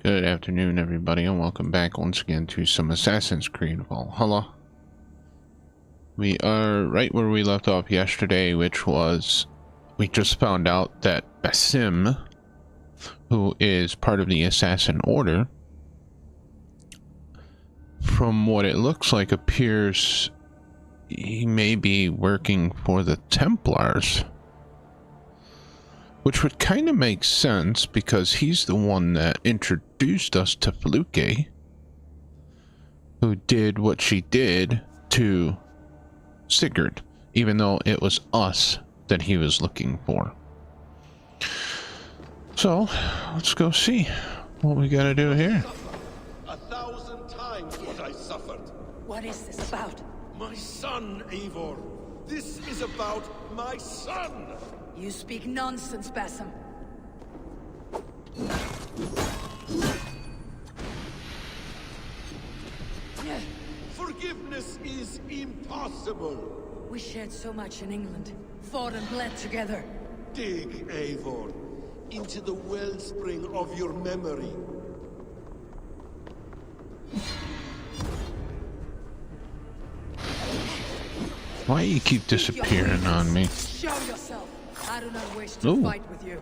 Good afternoon, everybody, and welcome back once again to some Assassin's Creed Valhalla. We are right where we left off yesterday, which was we just found out that Basim, who is part of the Assassin Order, from what it looks like, appears he may be working for the Templars. Which would kind of make sense because he's the one that introduced us to Fluke, who did what she did to Sigurd, even though it was us that he was looking for. So, let's go see what we gotta do here. 1,000 times what I suffered. What is this about? My son, Eivor. This is about my son. You speak nonsense, Basim. Forgiveness is impossible. We shared so much in England, fought and bled together. Dig, Eivor, into the wellspring of your memory. Why do you keep disappearing on me? Show yourself. I do not wish to fight with you.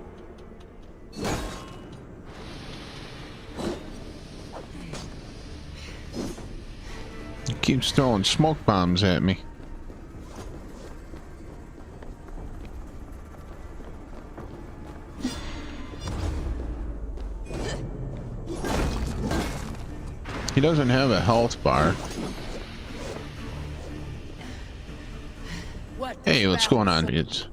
He keeps throwing smoke bombs at me. He doesn't have a health bar. Hey, what's going on, dudes?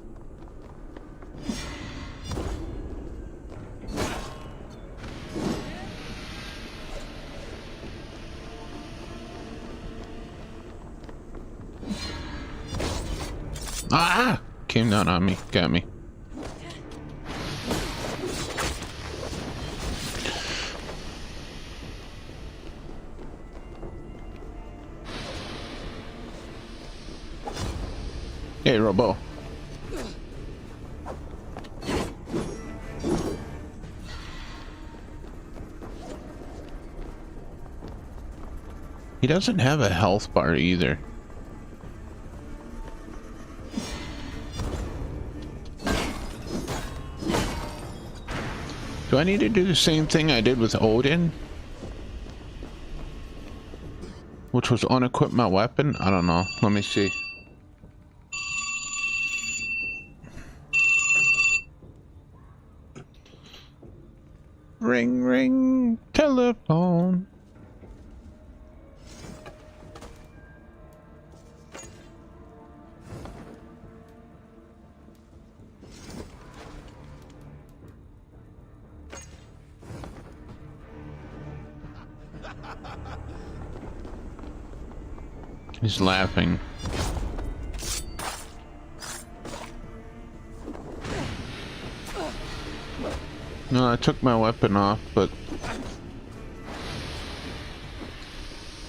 Ah! Came down on me. Got me. Hey, Robo. He doesn't have a health bar either. Do I need to do the same thing I did with Odin? Which was unequip my weapon? I don't know. Let me see. Ring, ring, telephone. He's laughing. No, I took my weapon off, but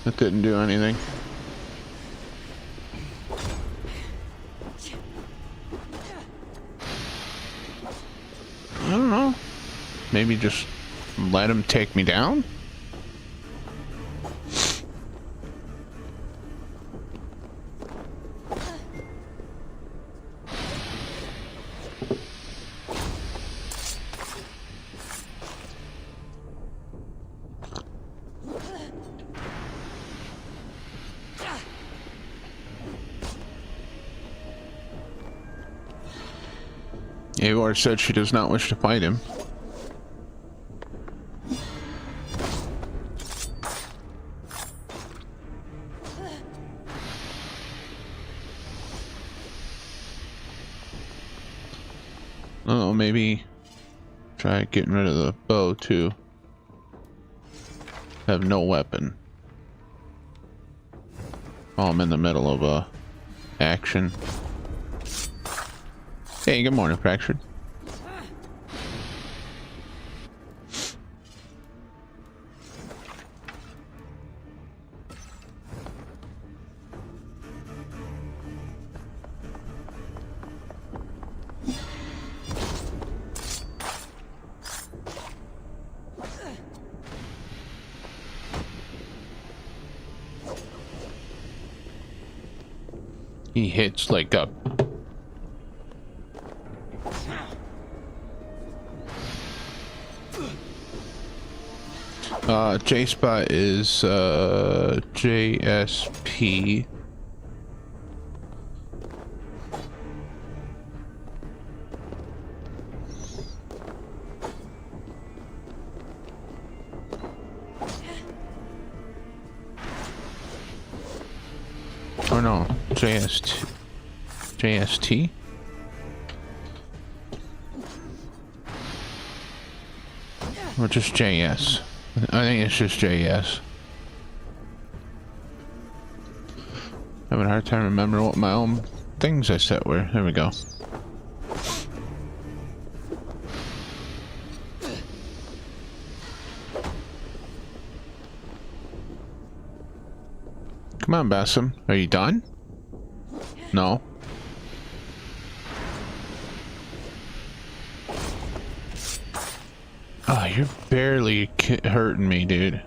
that didn't do anything. I don't know. Maybe just let him take me down? Eivor said she does not wish to fight him. Oh, maybe try getting rid of the bow too. Have no weapon. Oh, I'm in the middle of a action. Hey, good morning, Fractured. He hits like a... J-Spot is JSP. Or no, JST? Or just JS? I think it's just JS. Having a hard time remembering what my own things I set were. There we go. Come on, Bassam. Are you done? No. Oh, you're barely hurting me, dude.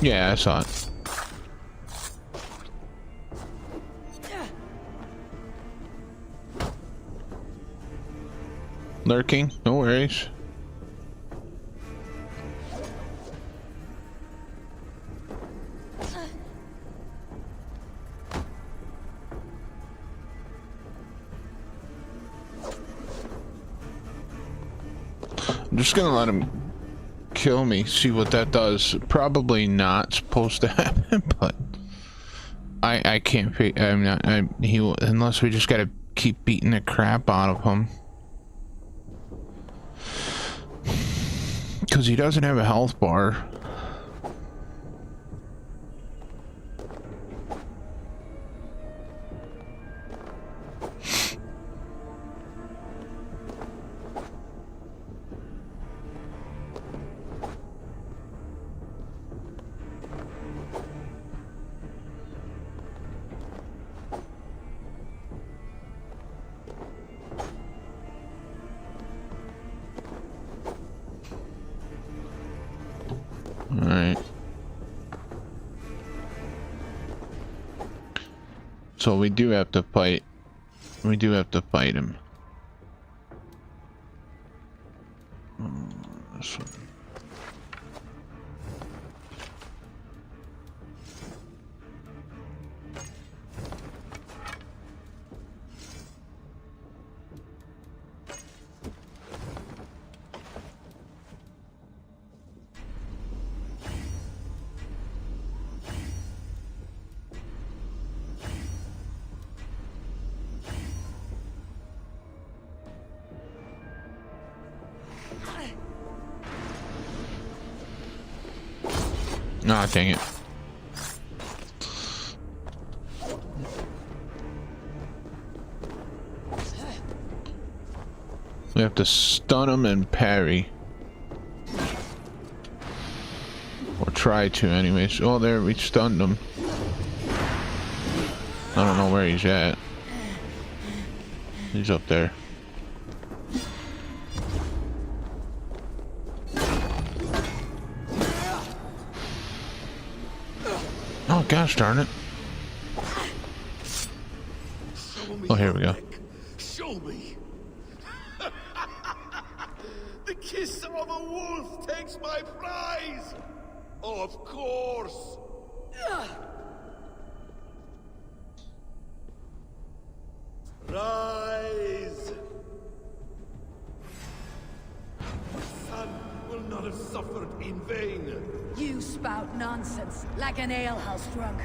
Yeah, I saw it. Lurking, no worries. I'm just gonna let him kill me, see what that does. Probably not supposed to happen, but I can't be. I'm not. He will, unless we just gotta keep beating the crap out of him. Because he doesn't have a health bar. Alright. So we do have to fight. We do have to fight him. This one. Ah, dang it. We have to stun him and parry. Or try to anyways. Oh, there, we stunned him. I don't know where he's at. He's up there. Oh, gosh darn it. Oh, here we go. Show me. The kiss of a wolf takes my prize. Of course. Rise. The sun will not have suffered in vain. You spout nonsense, like an alehouse drunk.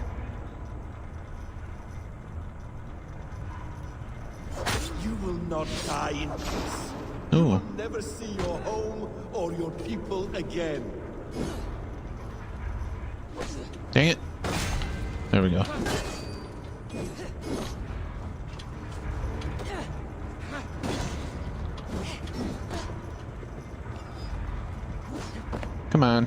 You will not die in peace. Ooh. You will never see your home or your people again. Dang it. There we go. Come on.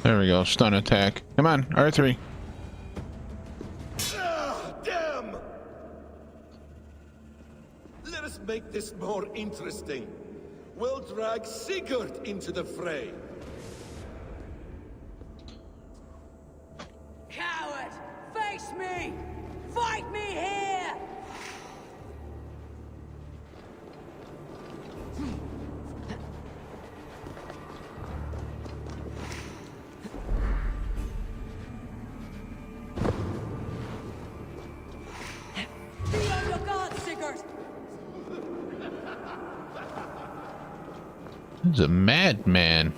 There we go, stun attack. Come on, R3. Ah, damn! Let us make this more interesting. We'll drag Sigurd into the fray. Coward! Face me! Fight me here! Be on your guard, Sigurd! He's a madman.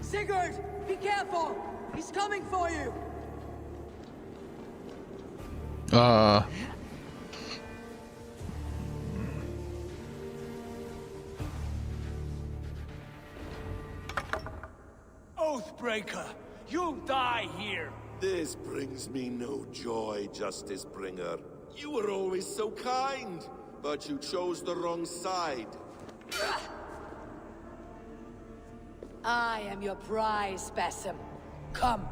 Sigurd! Be careful! He's coming for you! Oathbreaker, you'll die here. This brings me no joy, Justice Bringer. You were always so kind, but you chose the wrong side. I am your prize, Basim. Come.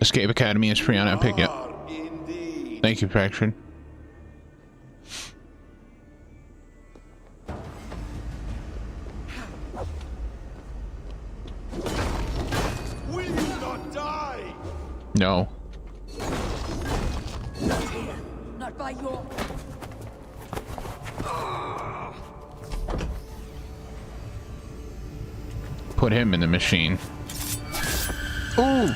Escape Academy is free on Epic. Yep. Indeed. Thank you, Faction. Will you not die? No. Not here. Not by your... Put him in the machine. Ooh!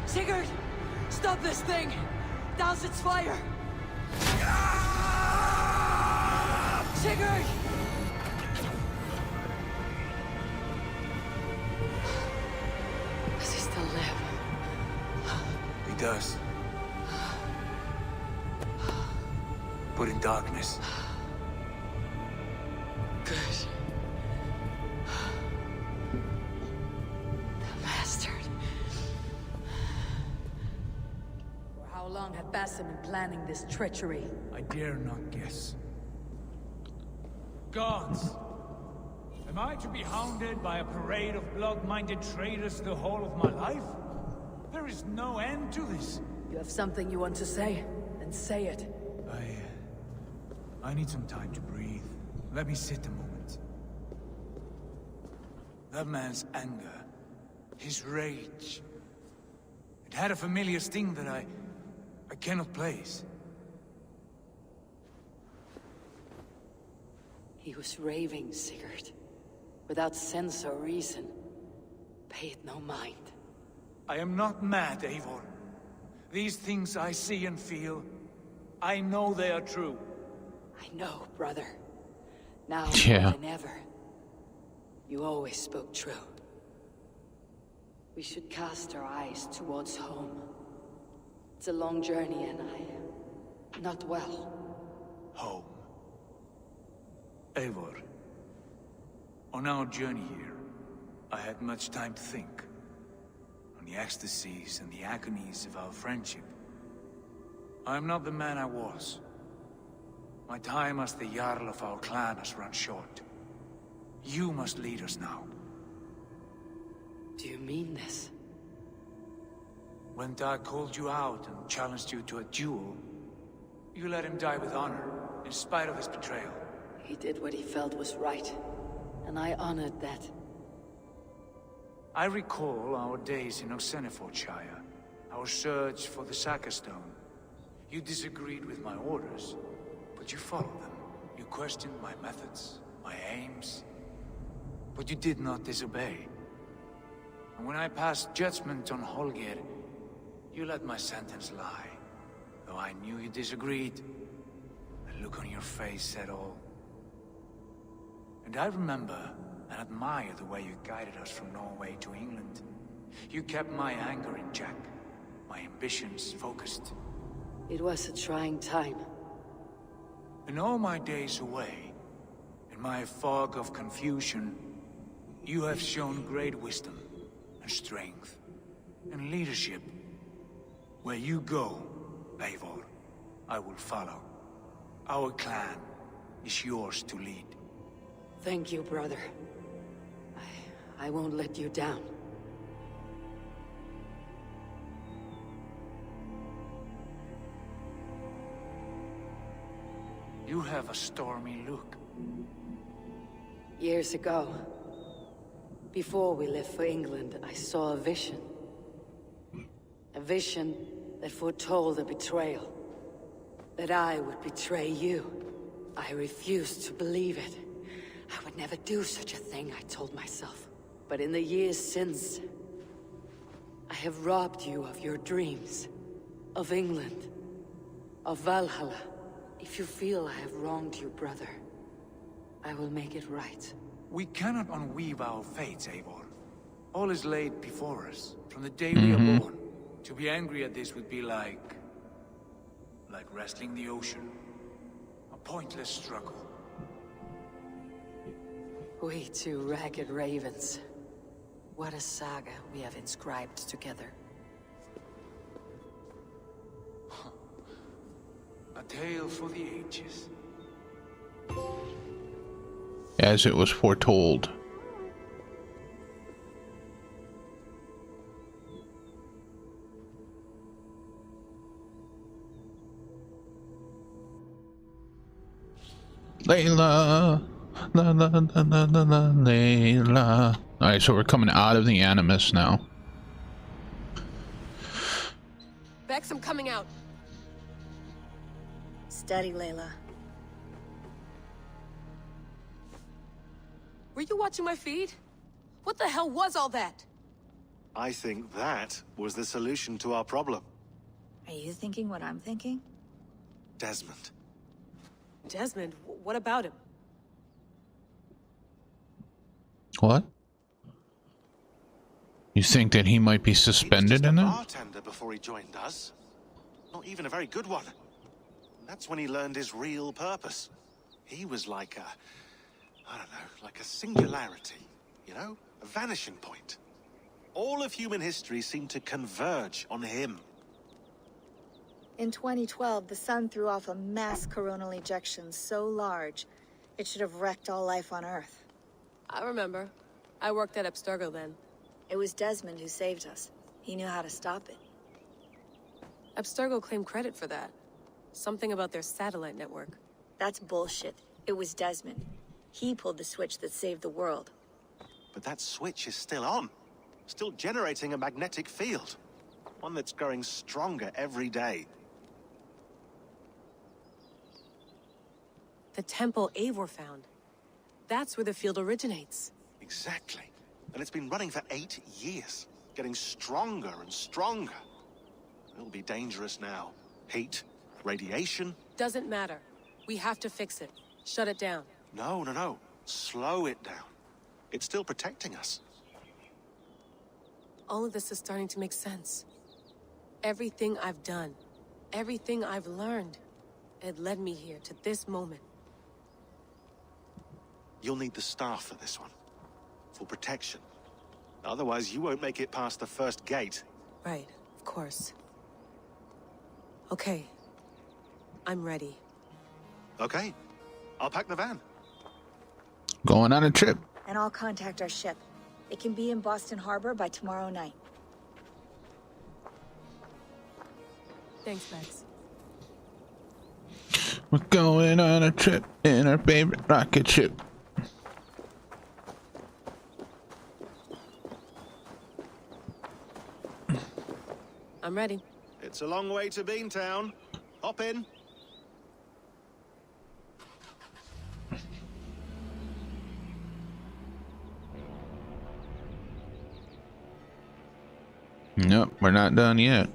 Sigurd! Stop this thing! Douse its fire! Sigurd! Does he still live? He does. But in darkness. Good. The bastard. For how long had Basim been planning this treachery? I dare not guess. Gods! Am I to be hounded by a parade of blood-minded traitors the whole of my life? There is no end to this. You have something you want to say? Then say it. I need some time to breathe. Let me sit a moment. That man's anger, his rage, it had a familiar sting that I cannot place. He was raving, Sigurd. Without sense or reason. Pay it no mind. I am not mad, Eivor. These things I see and feel, I know they are true. I know, brother. Now Yeah. more than ever, you always spoke true. We should cast our eyes towards home. It's a long journey and I'm not well. Home. Eivor. On our journey here, I had much time to think. On the ecstasies and the agonies of our friendship. I am not the man I was. My time as the Jarl of our clan has run short. You must lead us now. Do you mean this? When Dag called you out and challenged you to a duel, you let him die with honor, in spite of his betrayal. He did what he felt was right, and I honored that. I recall our days in Oxenfordshire, our search for the Saka Stone. You disagreed with my orders, but you followed them. You questioned my methods, my aims, but you did not disobey. And when I passed judgment on Holger, you let my sentence lie. Though I knew you disagreed, the look on your face said all. And I remember and admire the way you guided us from Norway to England. You kept my anger in check, my ambitions focused. It was a trying time. In all my days away, in my fog of confusion, you have shown great wisdom and strength and leadership. Where you go, Eivor, I will follow. Our clan is yours to lead. Thank you, brother. I won't let you down. You have a stormy look. Years ago, before we left for England, I saw a vision. A vision that foretold a betrayal. That I would betray you. I refused to believe it. I would never do such a thing, I told myself. But in the years since, I have robbed you of your dreams. Of England. Of Valhalla. If you feel I have wronged you, brother, I will make it right. We cannot unweave our fates, Eivor. All is laid before us, from the day we are born. To be angry at this would be like wrestling the ocean. A pointless struggle. We two ragged ravens. What a saga we have inscribed together. A tale for the ages. As it was foretold. Layla, la la la la la la, Layla. Alright, so we're coming out of the Animus now. Bex, I'm coming out. Steady, Layla. Were you watching my feed? What the hell was all that? I think that was the solution to our problem. Are you thinking what I'm thinking? Desmond. Desmond, what about him? What? You think that he might be He was suspended just a in it? bartender before he joined us. Not even a very good one. That's when he learned his real purpose. He was like I don't know, like a singularity, you know? A vanishing point. All of human history seemed to converge on him. In 2012, the sun threw off a mass coronal ejection so large, it should have wrecked all life on Earth. I remember. I worked at Abstergo then. It was Desmond who saved us. He knew how to stop it. Abstergo claimed credit for that. Something about their satellite network. That's bullshit. It was Desmond. He pulled the switch that saved the world. But that switch is still on. Still generating a magnetic field. One that's growing stronger every day. The temple Eivor found. That's where the field originates. Exactly. And it's been running for 8 years. Getting stronger and stronger. It'll be dangerous now. Heat, radiation. Doesn't matter. We have to fix it. Shut it down. No, no, no. Slow it down. It's still protecting us. All of this is starting to make sense. Everything I've done, everything I've learned, it led me here to this moment. You'll need the staff for this one. For protection. Otherwise, you won't make it past the first gate. Right, of course. Okay. I'm ready. Okay. I'll pack the van. Going on a trip. And I'll contact our ship. It can be in Boston Harbor by tomorrow night. Thanks, Max. We're going on a trip in our favorite rocket ship. I'm ready. It's a long way to Beantown. Hop in. Nope, we're not done yet.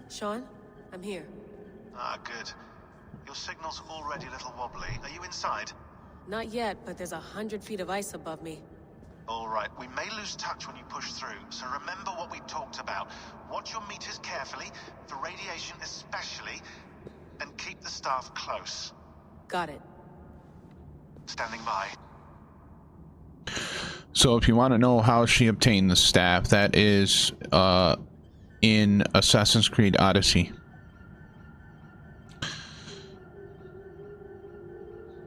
Sean, I'm here. Ah, good. Your signal's already a little wobbly. Are you inside? Not yet, but there's 100 feet of ice above me. All right, we may lose touch when you push through, so remember what we talked about. Watch your meters carefully, the radiation especially, and keep the staff close. Got it. Standing by. So if you want to know how she obtained the staff, that is in Assassin's Creed Odyssey.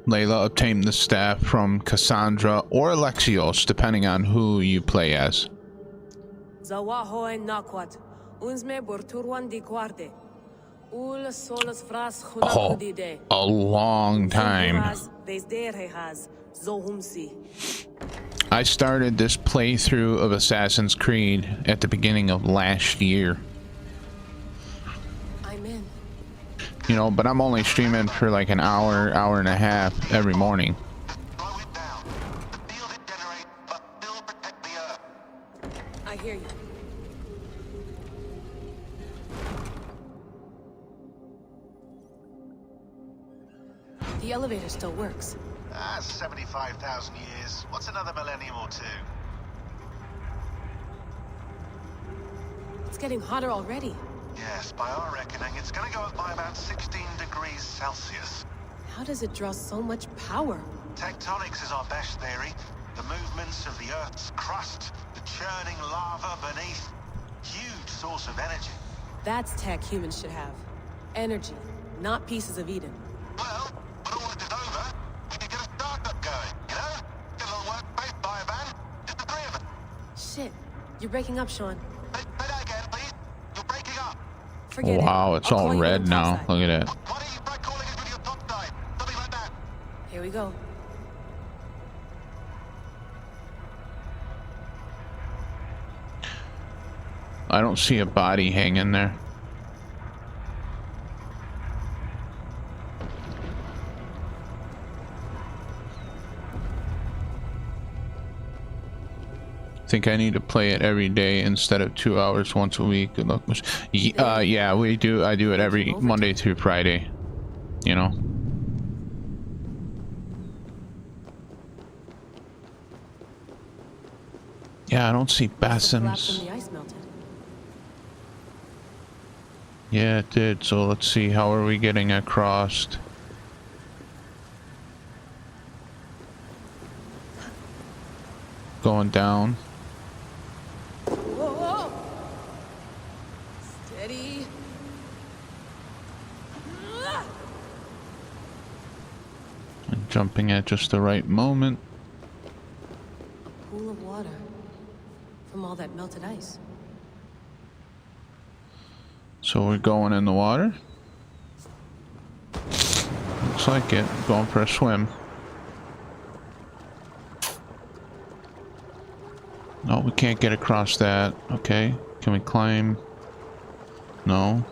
Layla obtained the staff from Cassandra or Alexios, depending on who you play as. Oh, a long time. I started this playthrough of Assassin's Creed at the beginning of last year. I'm in. You know, but I'm only streaming for like an hour, hour and a half every morning. I hear you. The elevator still works. 75,000 years. What's another millennium or two? It's getting hotter already. Yes, by our reckoning, it's gonna go up by about 16 degrees Celsius. How does it draw so much power? Tectonics is our best theory. The movements of the Earth's crust, the churning lava beneath. Huge source of energy. That's tech humans should have. Energy, not pieces of Eden. Well, when all this is over, we can get a startup going, you know? Get a little workspace, buy a van, just the three of us. Shit, you're breaking up, Sean. Say that again, please. You're breaking up. Forget it. Wow, it's I'll all call you red on the now. topside. Look at that. Why don't you try calling us with your top side? Something like that. Here we go. I don't see a body hanging there. Think I need to play it every day instead of 2 hours once a week. Good luck. Yeah, we do. I do it every Monday through Friday. You know. Yeah, I don't see Bassams. The ice melted. Yeah, it did. So let's see. How are we getting across? Going down. Whoa! Steady. And jumping at just the right moment. A pool of water from all that melted ice. So we're going in the water. Looks like it. Going for a swim. No, we can't get across that. Okay. Can we climb? No.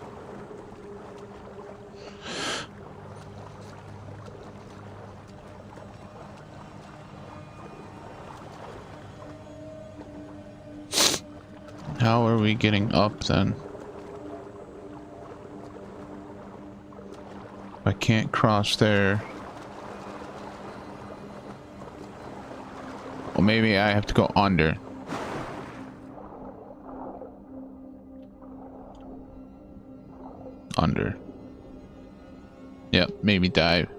How are we getting up then? I can't cross there. Well, maybe I have to go under. Under. Yep, maybe dive.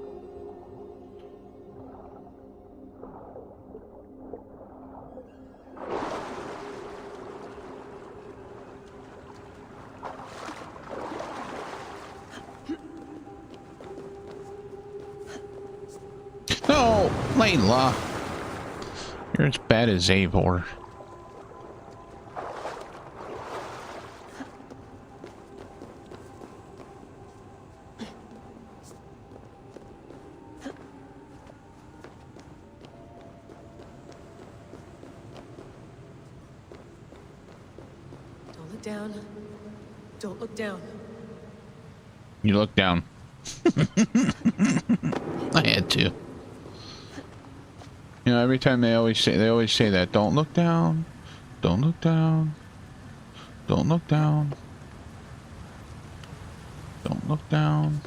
No, Layla. You're as bad as Eivor. Don't look down. Don't look down. You look down. I had to. You know, every time they always say that, don't look down, don't look down, don't look down, don't look down.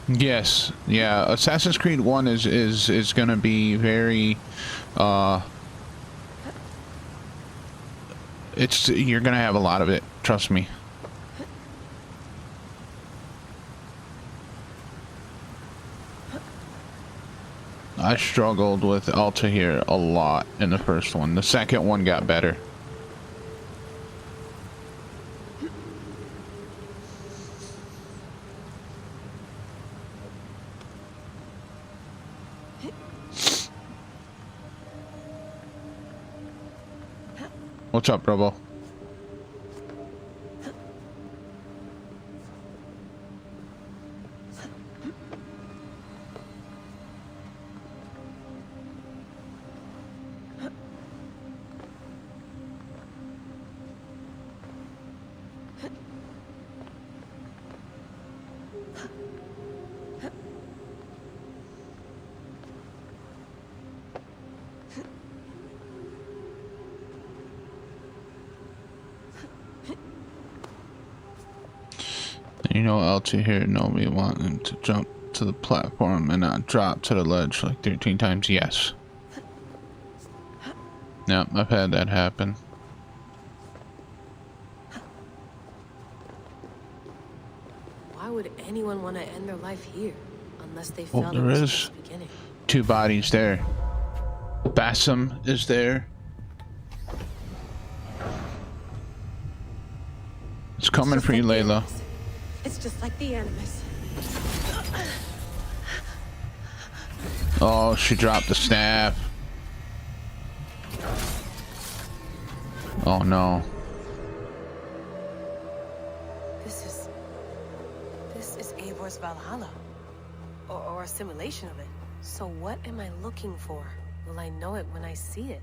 Yes, yeah, Assassin's Creed 1 is gonna be very, you're gonna have a lot of it, trust me. I struggled with Altair a lot in the first one. The second one got better. What's up, Robo? You know, Altair know me wanting to jump to the platform and not drop to the ledge like 13 times. Yes. Yep, I've had that happen. Why would anyone want to end their life here unless they Oh, felt there it was is the beginning? 2 bodies there. Bassam is there. It's coming for you, Layla. It's just like the Animus. Oh, she dropped the staff. Oh no. This is Eivor's Valhalla. Or a simulation of it. So what am I looking for? Will I know it when I see it?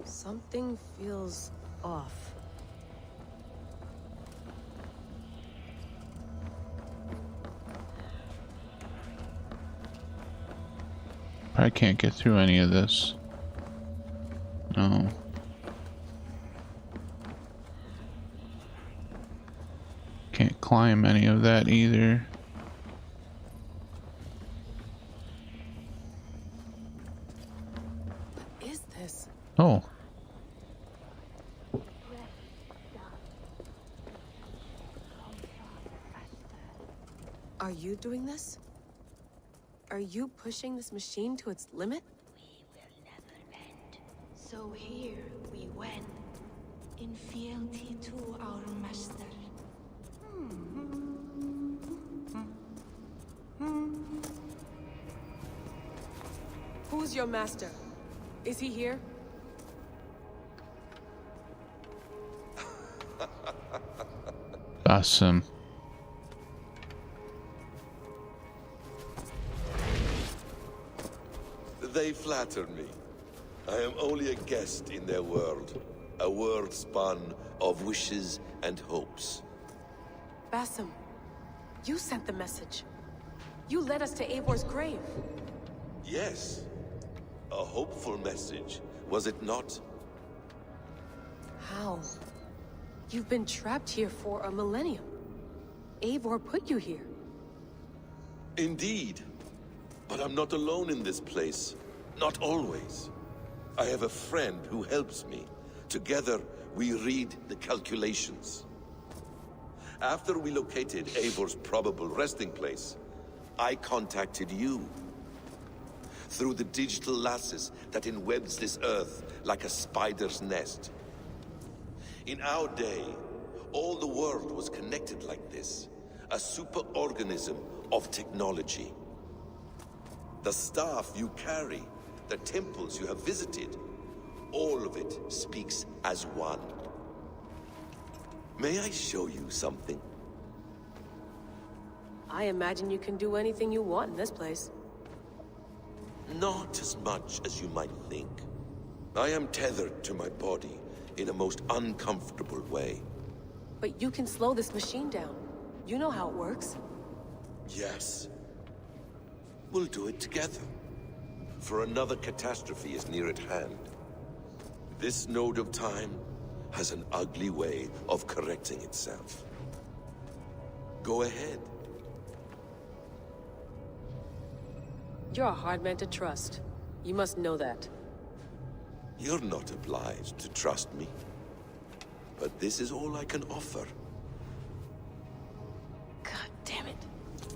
Something feels off. I can't get through any of this. No. Can't climb any of that either. What is this? Oh. Are you doing this? Are you pushing this machine to its limit? We will never end. So here we went, in fealty to our master. Who's your master? Is he here? Awesome. They flatter me. I am only a guest in their world. A world spun of wishes and hopes. Bassam, You sent the message. You led us to Eivor's grave. Yes. A hopeful message, was it not? How? You've been trapped here for a millennium. Eivor put you here. Indeed. But I'm not alone in this place. Not always. I have a friend who helps me. Together, we read the calculations. After we located Eivor's probable resting place, I contacted you. Through the digital lasses that enwebs this earth like a spider's nest. In our day, all the world was connected like this. A superorganism of technology. The staff you carry, the temples you have visited, all of it speaks as one. May I show you something? I imagine you can do anything you want in this place. Not as much as you might think. I am tethered to my body in a most uncomfortable way. But you can slow this machine down. You know how it works. Yes. We'll do it together. For another catastrophe is near at hand. This node of time has an ugly way of correcting itself. Go ahead. You're a hard man to trust. You must know that. You're not obliged to trust me. But this is all I can offer. God damn it.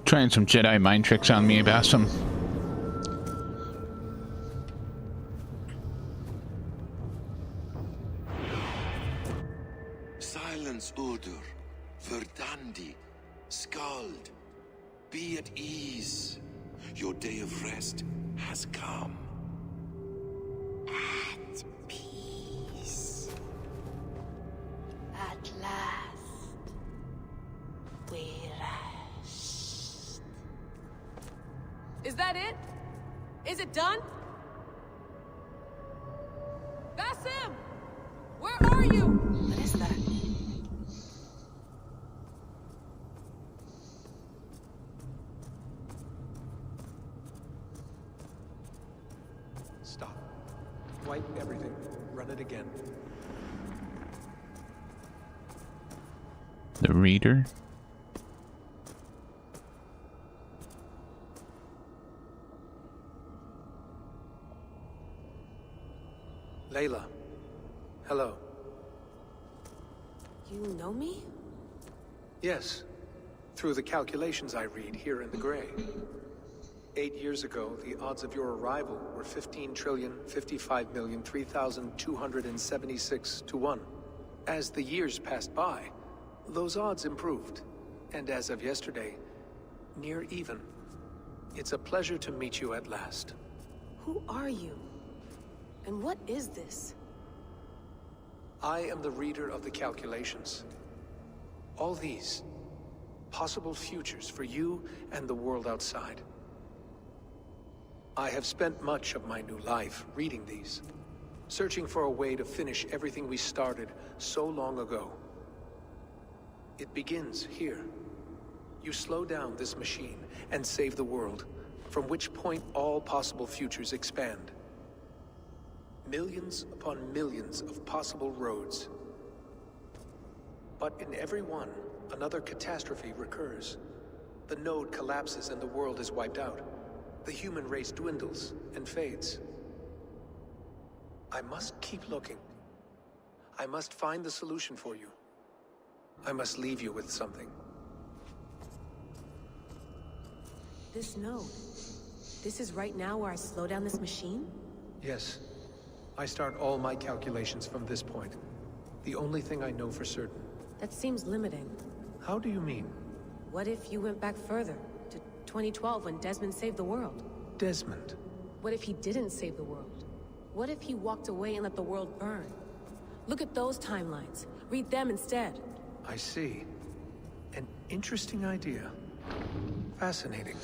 Trying some Jedi mind tricks on me, Bassam. Silence, Udur. Verdandi. Skald. Be at ease. Your day of rest has come. At peace. At last, we rest. Is that it? Is it done? Basim! Where are you? What is that? Stop. Wipe everything. Run it again. The reader? Layla. Hello. You know me? Yes. Through the calculations I read here in the gray. 8 years ago, the odds of your arrival were 15,055,003,276 to 1. As the years passed by, those odds improved. And as of yesterday, near even. It's a pleasure to meet you at last. Who are you? And what is this? I am the reader of the calculations. All these, possible futures for you and the world outside. I have spent much of my new life reading these, searching for a way to finish everything we started so long ago. It begins here. You slow down this machine and save the world, from which point all possible futures expand. Millions upon millions of possible roads. But in every one, another catastrophe recurs. The node collapses and the world is wiped out. The human race dwindles and fades. I must keep looking. I must find the solution for you. I must leave you with something. This node. This is right now where I slow down this machine? Yes. I start all my calculations from this point. The only thing I know for certain. That seems limiting. How do you mean? What if you went back further, to 2012 when Desmond saved the world? Desmond? What if he didn't save the world? What if he walked away and let the world burn? Look at those timelines. Read them instead. I see. An interesting idea. Fascinating.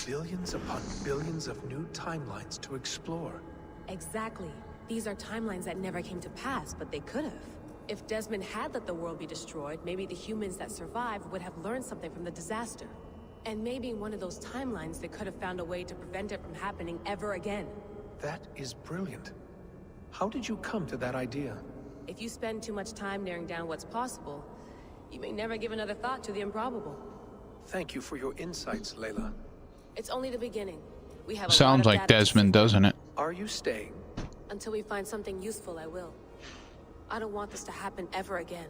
Billions upon billions of new timelines to explore. Exactly. These are timelines that never came to pass, but they could have. If Desmond had let the world be destroyed, maybe the humans that survived would have learned something from the disaster. And maybe in one of those timelines they could have found a way to prevent it from happening ever again. That is brilliant. How did you come to that idea? If you spend too much time narrowing down what's possible, you may never give another thought to the improbable. Thank you for your insights, Layla. It's only the beginning. We have a Sounds lot of like data to Desmond, sift doesn't it? Are you staying? Until we find something useful, I will. I don't want this to happen ever again.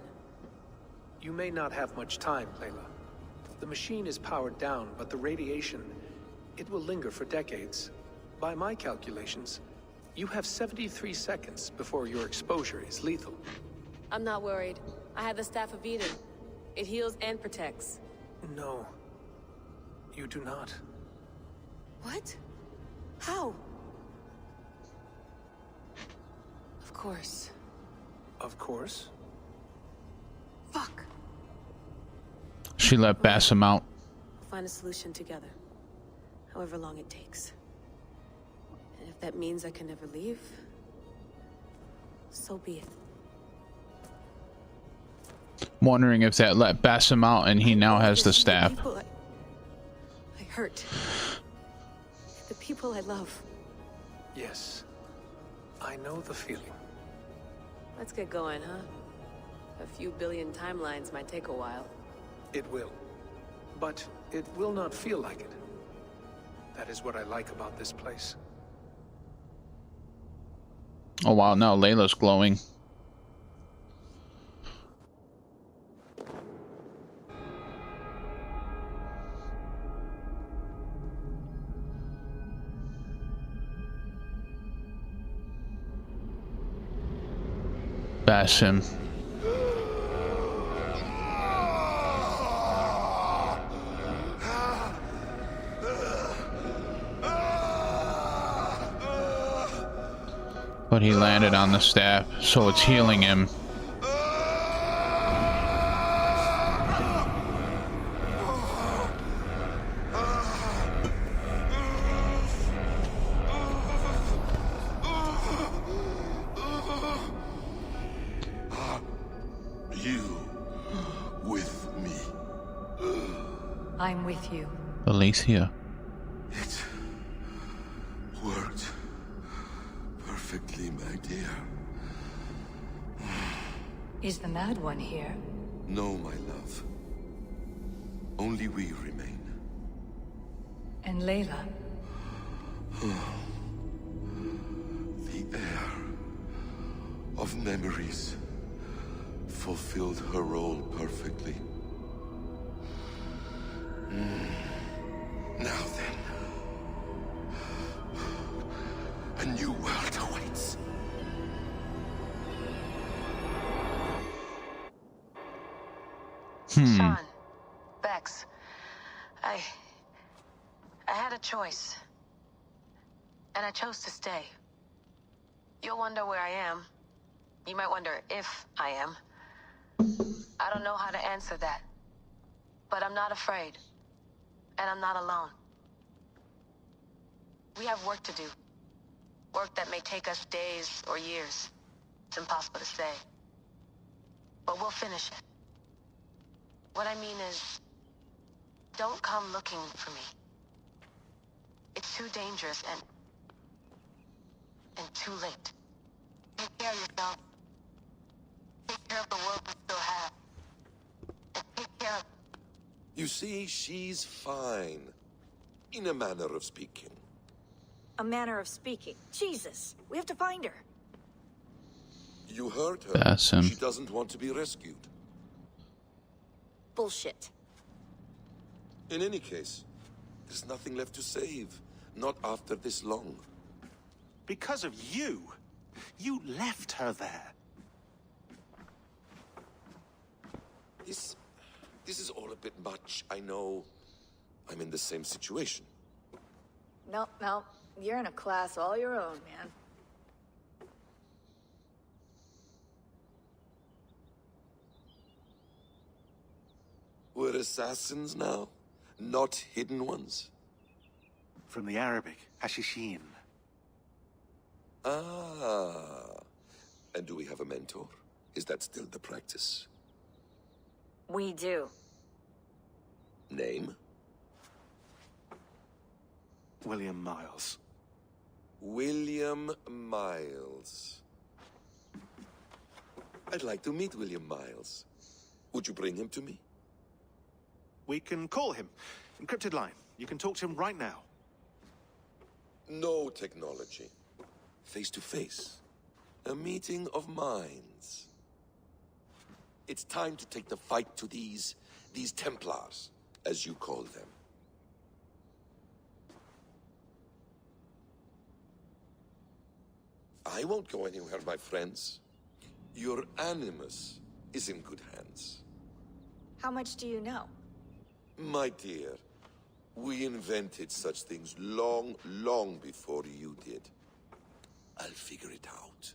You may not have much time, Layla. The machine is powered down, but the radiation, it will linger for decades. By my calculations, you have 73 seconds before your exposure is lethal. I'm not worried. I have the Staff of Eden. It heals and protects. No, you do not. What? How? Of course. Of course. Fuck. She let Bassam out. We'll find a solution together. However long it takes. And if that means I can never leave, so be it. Wondering if that let Bassam out and he now has the staff. I hurt. The people I love. Yes. I know the feeling. Let's get going, huh? A few billion timelines might take a while. It will. But it will not feel like it. That is what I like about this place. Oh wow, now Layla's glowing. Bassam. But he landed on the staff, so it's healing him. You with me? I'm with you. Alicia. It worked perfectly, my dear. Is the Mad One here? No, my love. Only we remain. And Layla? The air of memories fulfilled her role perfectly. Now then, a new world awaits. Sean, Bex, I had a choice. And I chose to stay. You'll wonder where I am. You might wonder if I am. I don't know how to answer that. But I'm not afraid. And I'm not alone. We have work to do. Work that may take us days or years. It's impossible to say. But we'll finish it. What I mean is, don't come looking for me. It's too dangerous and too late. Take care of yourself. Take care of the world we still have. And take care of... You see, she's fine. In a manner of speaking. A manner of speaking. Jesus, we have to find her. You heard her. Bassam. She doesn't want to be rescued. Bullshit. In any case, there's nothing left to save. Not after this long. Because of you. You left her there. This is all a bit much. I know. I'm in the same situation. No, you're in a class all your own, man. We're assassins now, not hidden ones. From the Arabic, Hashishin. Ah. And do we have a mentor? Is that still the practice? We do. Name? William Miles. William Miles. I'd like to meet William Miles. Would you bring him to me? We can call him. Encrypted line. You can talk to him right now. No technology. Face to face. A meeting of minds. It's time to take the fight to these Templars, as you call them. I won't go anywhere, my friends. Your animus is in good hands. How much do you know? My dear, we invented such things long, long before you did. I'll figure it out.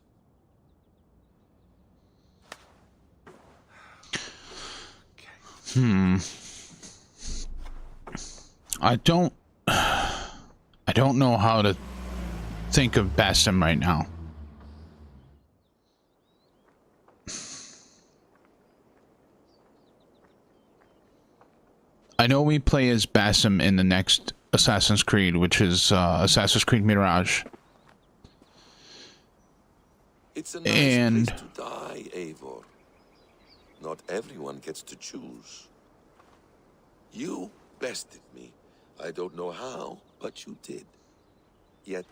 I don't know how to think of Basim right now. I know we play as Basim in the next Assassin's Creed, which is Assassin's Creed Mirage. It's a nice place to die, Eivor. Not everyone gets to choose. You bested me. I don't know how, but you did. Yet,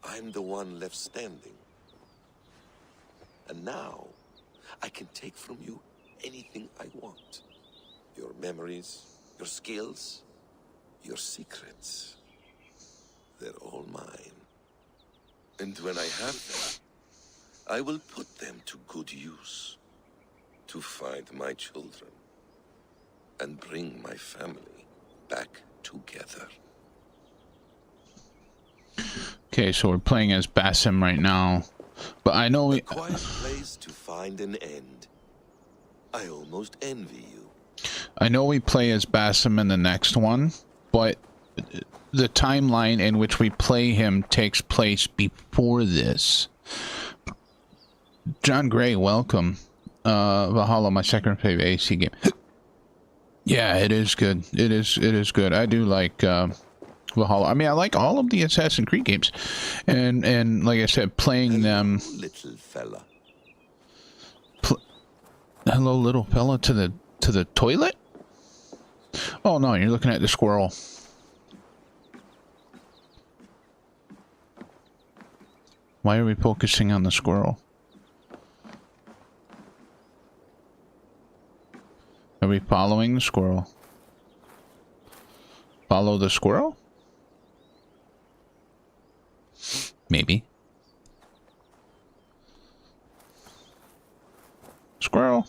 I'm the one left standing. And now, I can take from you anything I want. Your memories, your skills, your secrets. They're all mine. And when I have them, I will put them to good use. To find my children. And bring my family back together. Okay, so we're playing as Basim right now. But I know A quiet place to find an end. I almost envy you. I know we play as Basim in the next one, but the timeline in which we play him takes place before this. John Gray, welcome. Vahalla, my second favorite AC game. Yeah, it is good. It is good. I do like Vahalla. I mean, I like all of the Assassin's Creed games, and like I said, playing them. Little fella. Hello, little fella, to the toilet. Oh no, you're looking at the squirrel. Why are we focusing on the squirrel? Are we following the squirrel? Follow the squirrel? Maybe. Squirrel.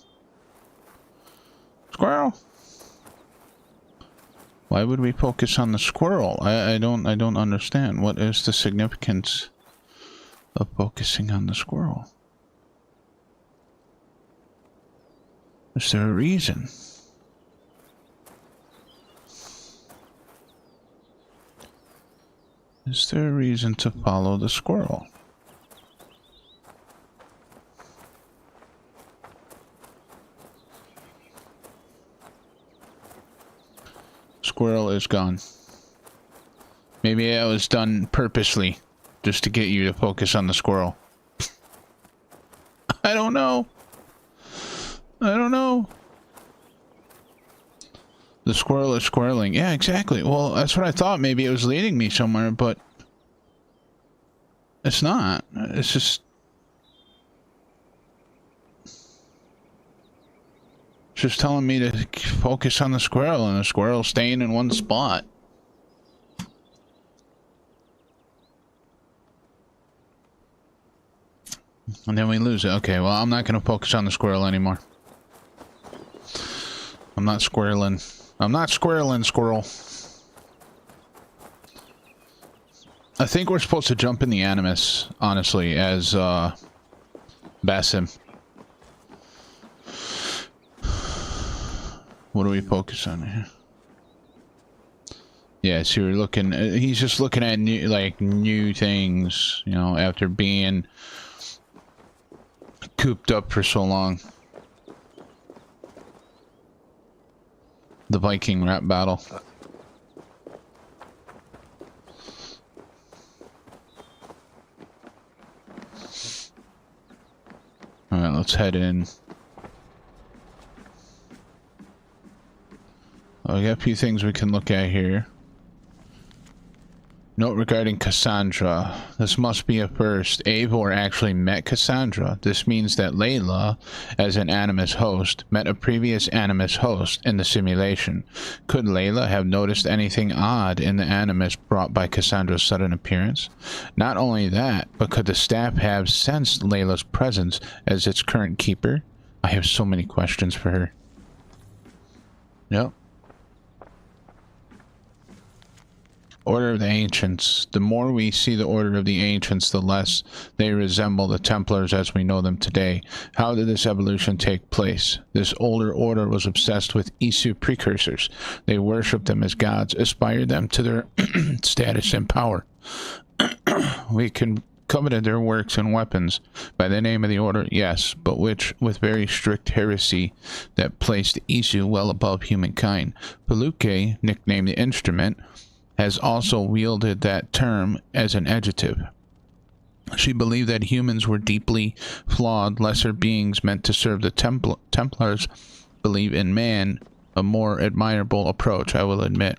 Squirrel. Why would we focus on the squirrel? I don't understand. What is the significance of focusing on the squirrel? Is there a reason? Is there a reason to follow the squirrel? Squirrel is gone. Maybe that was done purposely, just to get you to focus on the squirrel. I don't know. I don't know. The squirrel is squirreling. Yeah, exactly. Well, that's what I thought. Maybe it was leading me somewhere, but it's not. It's just... just telling me to focus on the squirrel, and the squirrel staying in one spot. And then we lose it. Okay, well, I'm not going to focus on the squirrel anymore. I'm not squirreling. I'm not squirreling, squirrel. I think we're supposed to jump in the Animus, honestly, as Basim. What do we focus on here? Yeah, so we're looking... he's just looking at new, new things, you know, after being cooped up for so long. The Viking rap battle. let's head in. Oh, we got a few things we can look at here. Note regarding Cassandra. This must be a first. Eivor actually met Cassandra. This means that Layla, as an Animus host, met a previous Animus host in the simulation. Could Layla have noticed anything odd in the Animus brought by Cassandra's sudden appearance? Not only that, but could the staff have sensed Layla's presence as its current keeper? I have so many questions for her. Yep. Order of the Ancients. The more we see the Order of the Ancients, the less they resemble the Templars as we know them today. How did this evolution take place? This older order was obsessed with Isu precursors. They worshipped them as gods, aspired them to their status and power. We can coveted their works and weapons. By the name of the order, yes, but which with very strict heresy that placed Isu well above humankind. Paluke, nicknamed the Instrument, has also wielded that term as an adjective. She believed that humans were deeply flawed, lesser beings meant to serve the Templars. Believe in man, a more admirable approach, I will admit.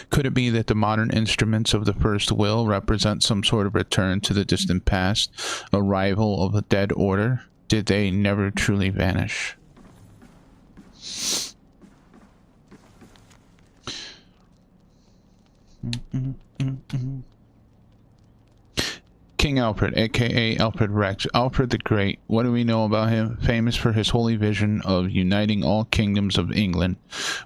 Could it be that the modern instruments of the First Will represent some sort of return to the distant past, a rival of a dead order? Did they never truly vanish? King Alfred, aka Alfred Rex, Alfred the Great. What do we know about him? Famous for his holy vision of uniting all kingdoms of England,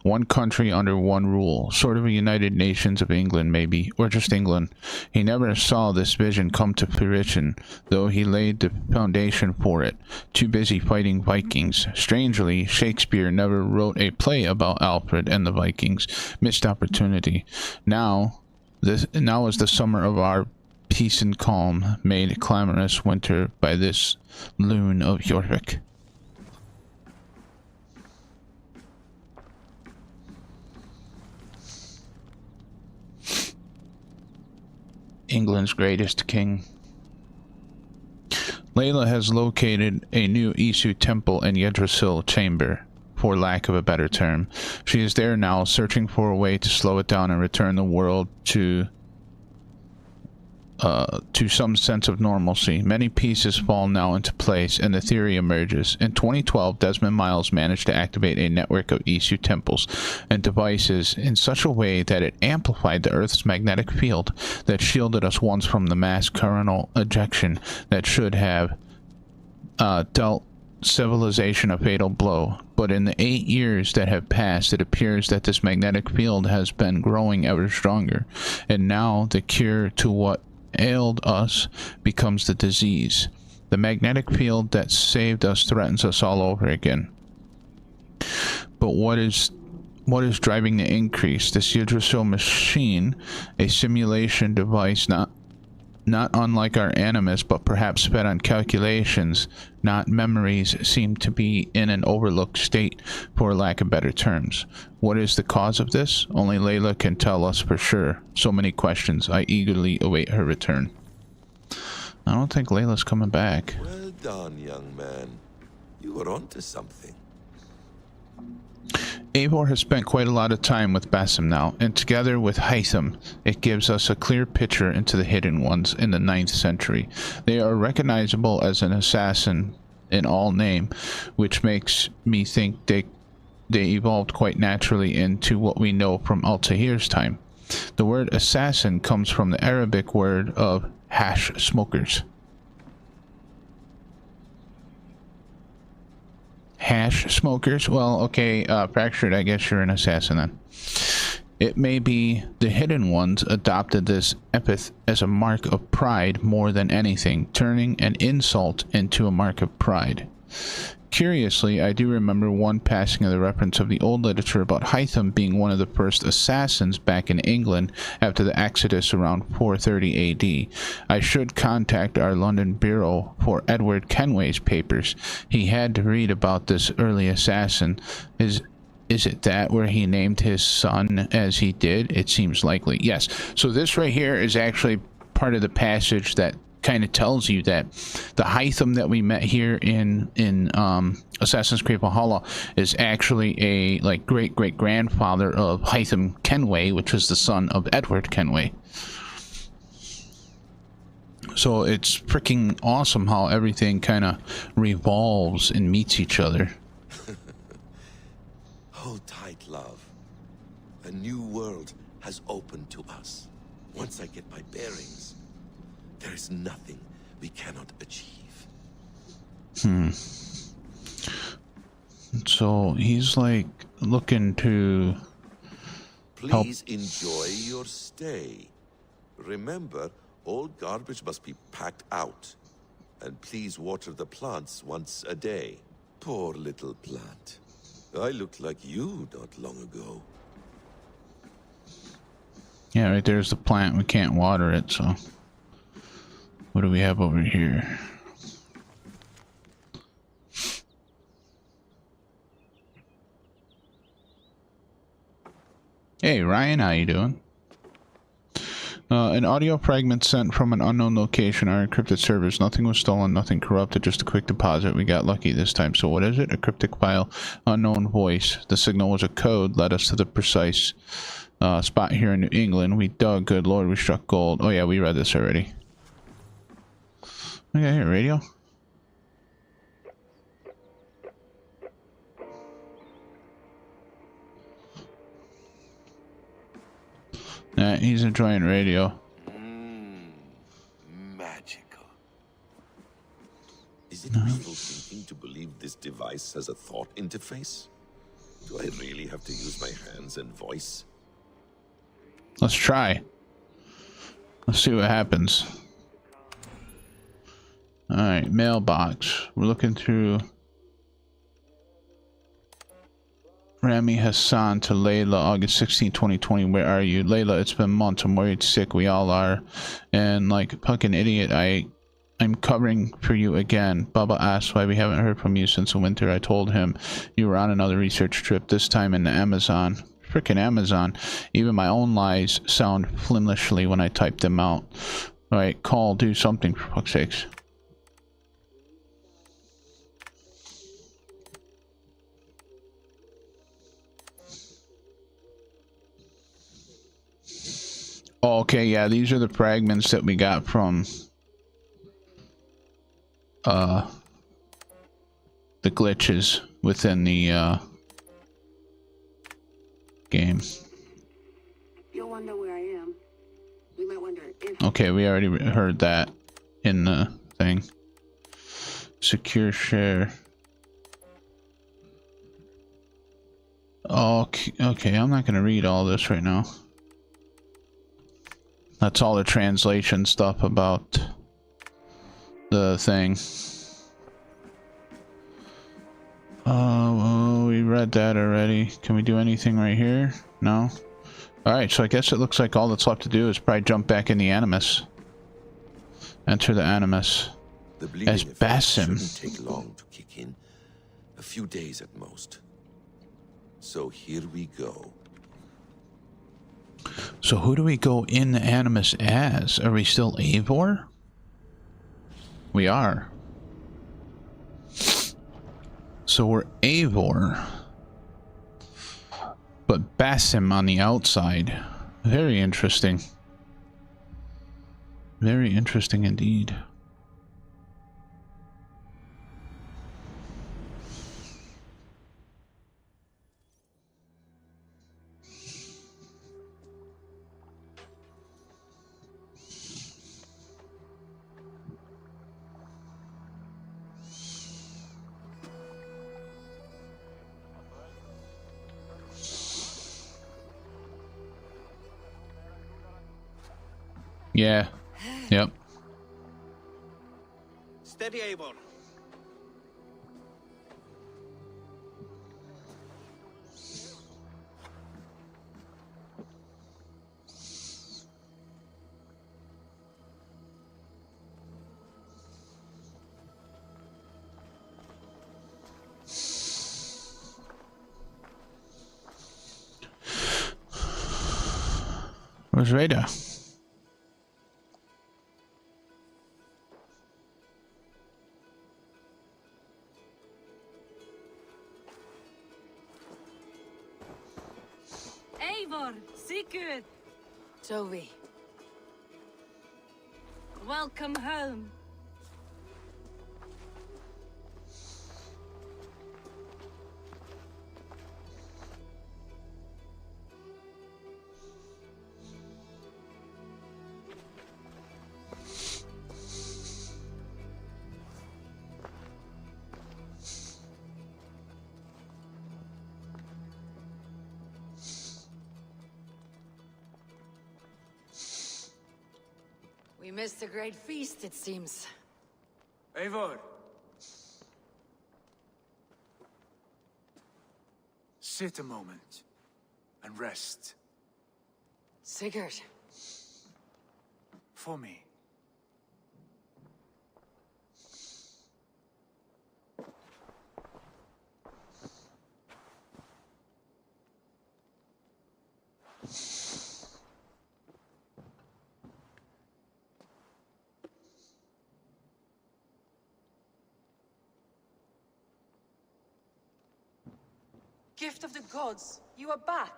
one country under one rule, sort of a United Nations of England maybe, or just England. He never saw this vision come to fruition, though he laid the foundation for it, too busy fighting Vikings. Strangely, Shakespeare never wrote a play about Alfred and the Vikings. Missed opportunity. Now is the summer of our peace and calm, made clamorous winter by this loon of Jorvik. England's greatest king. Layla has located a new Isu temple in Yggdrasil chamber, for lack of a better term. She is there now, searching for a way to slow it down and return the world to some sense of normalcy. Many pieces fall now into place, and the theory emerges. In 2012, Desmond Miles managed to activate a network of Isu temples and devices in such a way that it amplified the Earth's magnetic field that shielded us once from the mass coronal ejection that should have dealt civilization a fatal blow. But in the 8 years that have passed, it appears that this magnetic field has been growing ever stronger, and now the cure to what ailed us becomes the disease. The magnetic field that saved us threatens us all over again. But what is driving the increase? This Yggdrasil machine, a simulation device not unlike our Animus, but perhaps fed on calculations, not memories, seem to be in an overlooked state, for lack of better terms. What is the cause of this? Only Layla can tell us for sure. So many questions. I eagerly await her return. I don't think Layla's coming back. Well done, young man. You were onto something. Eivor has spent quite a lot of time with Basim now, and together with Hytham, it gives us a clear picture into the Hidden Ones in the 9th century. They are recognizable as an assassin in all name, which makes me think they evolved quite naturally into what we know from Altair's time. The word assassin comes from the Arabic word of hash smokers. Hash smokers? Well, okay, Fractured, I guess you're an assassin then. It may be the Hidden Ones adopted this epithet as a mark of pride more than anything, turning an insult into a mark of pride. Curiously, I do remember one passing of the reference of the old literature about Hytham being one of the first assassins back in England after the Exodus around 430 AD. I should contact our London bureau for Edward Kenway's papers. He had to read about this early assassin. Is it that where he named his son as he did? It seems likely. Yes. So this right here is actually part of the passage that kind of tells you that the Hytham that we met here in Assassin's Creed Valhalla is actually a like great grandfather of Hytham Kenway, which was the son of Edward Kenway. So it's freaking awesome how everything kind of revolves and meets each other. Hold tight, love. A new world has opened to us. Once I get my bearings, there is nothing we cannot achieve. So he's like looking to help. Please enjoy your stay. Remember, all garbage must be packed out. And please water the plants once a day. Poor little plant. I looked like you not long ago. Yeah, right there's the plant. We can't water it, so. What do we have over here? Hey, Ryan, how you doing? An audio fragment sent from an unknown location. Our encrypted servers. Nothing was stolen, nothing corrupted, just a quick deposit. We got lucky this time. So what is it? A cryptic file, unknown voice. The signal was a code, led us to the precise spot here in New England. We dug, good lord, we struck gold. Oh yeah, we read this already. Okay, here, radio. Nah, he's enjoying radio. Magical. Is it wishful thinking to believe this device has a thought interface? Do I really have to use my hands and voice? Let's try. Let's see what happens. Alright, mailbox. We're looking through Rami Hassan to Layla, August 16, 2020. Where are you? Layla, it's been months. I'm worried sick. We all are. And like a fucking idiot, I'm covering for you again. Bubba asked why we haven't heard from you since the winter. I told him you were on another research trip, this time in the Amazon. Frickin' Amazon. Even my own lies sound flimlessly when I type them out. Alright, call, do something for fuck's sakes. Oh, okay, yeah, these are the fragments that we got from the glitches within the game. You'll wonder where I am. You might wonder if... Okay, we already heard that in the thing. Secure share. Okay, I'm not gonna read all this right now. That's all the translation stuff about the thing. Oh, we read that already. Can we do anything right here? No? Alright, so I guess it looks like all that's left to do is probably jump back in the Animus. Enter the Animus. As Basim. Shouldn't take long to kick in. A few days at most. So here we go. So who do we go in the Animus as? Are we still Eivor? We are. So we're Eivor. But Basim on the outside. Very interesting. Very interesting indeed. Yeah. Yep. Steady, Eivor. Where's Rada? Eivor, Sigurd, Toby. welcome home. We missed a great feast, it seems. Eivor. Sit a moment and rest. Sigurd. For me. Gift of the gods, you are back.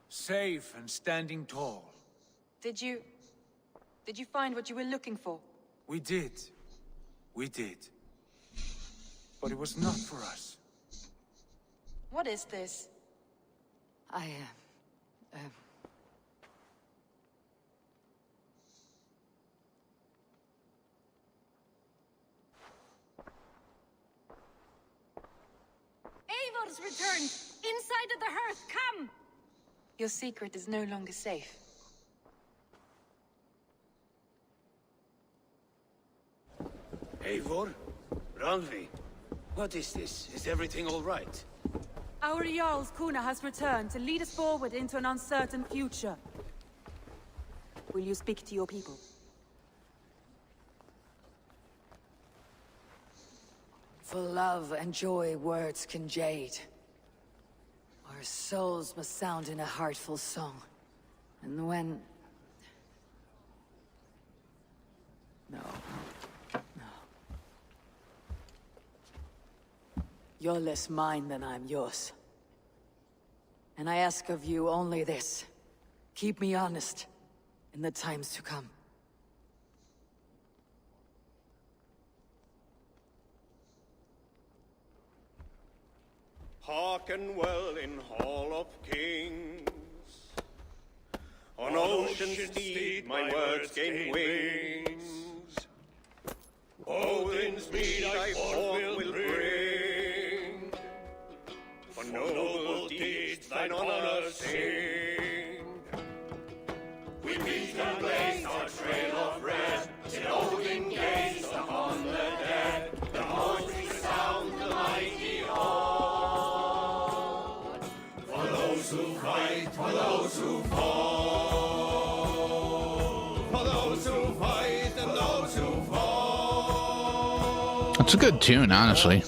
Safe and standing tall. Did you find what you were looking for? We did. We did. But it was not for us. What is this? I, Eivor's returned! Inside of the hearth, come! Your secret is no longer safe. Eivor? Randvi? What is this? Is everything all right? Our Jarl's Kuna has returned to lead us forward into an uncertain future. Will you speak to your people? for love and joy words can jade. Our souls must sound in a heartful song. And when... No. You're less mine than I'm yours. And I ask of you only this. Keep me honest in the times to come. Hearken well in Hall of Kings. On ocean's steed my words gain wings. Odin's mead I forth will bring. For noble deeds thine honor sing. We meet and blaze our trail of red, till Odin gazed upon the dead. The voice resound the mighty hall. For those who fight, for those who fall. For those who fight and those who fall. It's a good tune, honestly.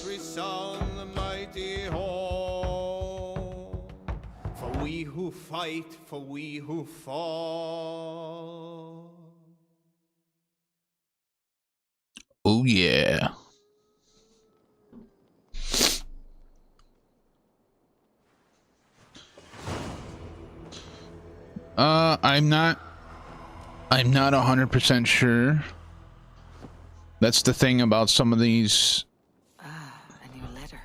For we who fight, for we who fall. Oh yeah. I'm not 100% sure. That's the thing about some of these. A new letter.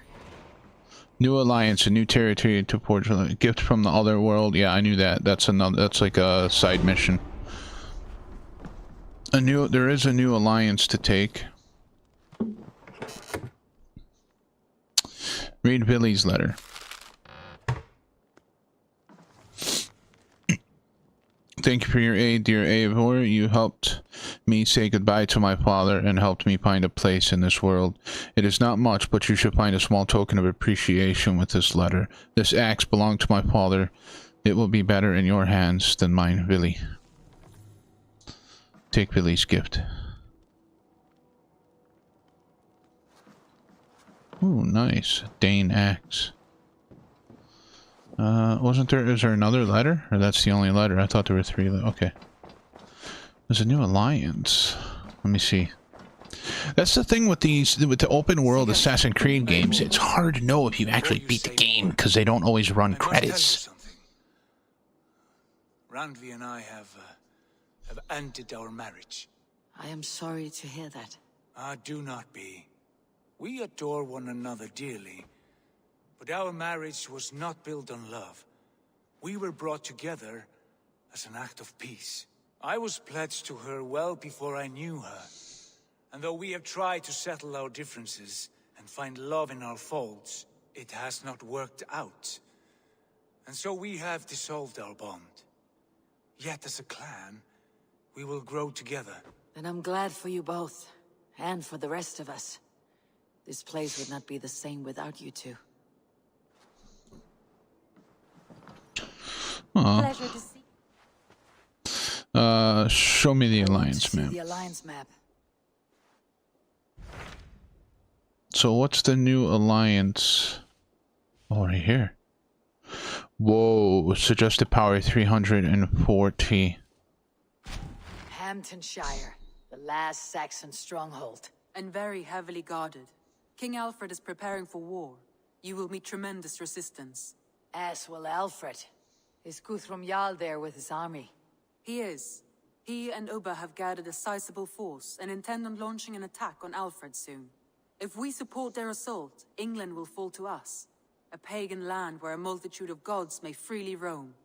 New alliance, a new territory to Portugal. A gift from the other world. Yeah, I knew that. That's another. That's like a side mission. There is a new alliance to take. Read Billy's letter. Thank you for your aid, dear Eivor. You helped me say goodbye to my father and helped me find a place in this world. It is not much, but you should find a small token of appreciation with this letter. This axe belonged to my father. It will be better in your hands than mine, Billy. Take Billy's gift. Ooh, nice. Dane axe. Is there another letter? Or that's the only letter? I thought there were three. Okay. There's a new alliance. Let me see. That's the thing with the open world Assassin's Creed games. It's hard to know if you actually beat the game because they don't always run credits. Randvi and I have ended our marriage. I am sorry to hear that. Ah, do not be. We adore one another dearly, but our marriage was not built on love. We were brought together as an act of peace. I was pledged to her well before I knew her. And though we have tried to settle our differences and find love in our faults, it has not worked out. And so we have dissolved our bond. Yet as a clan, we will grow together. And I'm glad for you both, and for the rest of us. This place would not be the same without you two. Pleasure to see. Show me the alliance map. The alliance map. So what's the new alliance? Oh, right here. Whoa, suggested power 340. Hamptonshire, the last Saxon stronghold. And very heavily guarded. King Alfred is preparing for war. You will meet tremendous resistance. As will Alfred. Is Guthrum Jarl there with his army? He is. He and Ubba have gathered a sizable force and intend on launching an attack on Alfred soon. If we support their assault, England will fall to us. A pagan land where a multitude of gods may freely roam.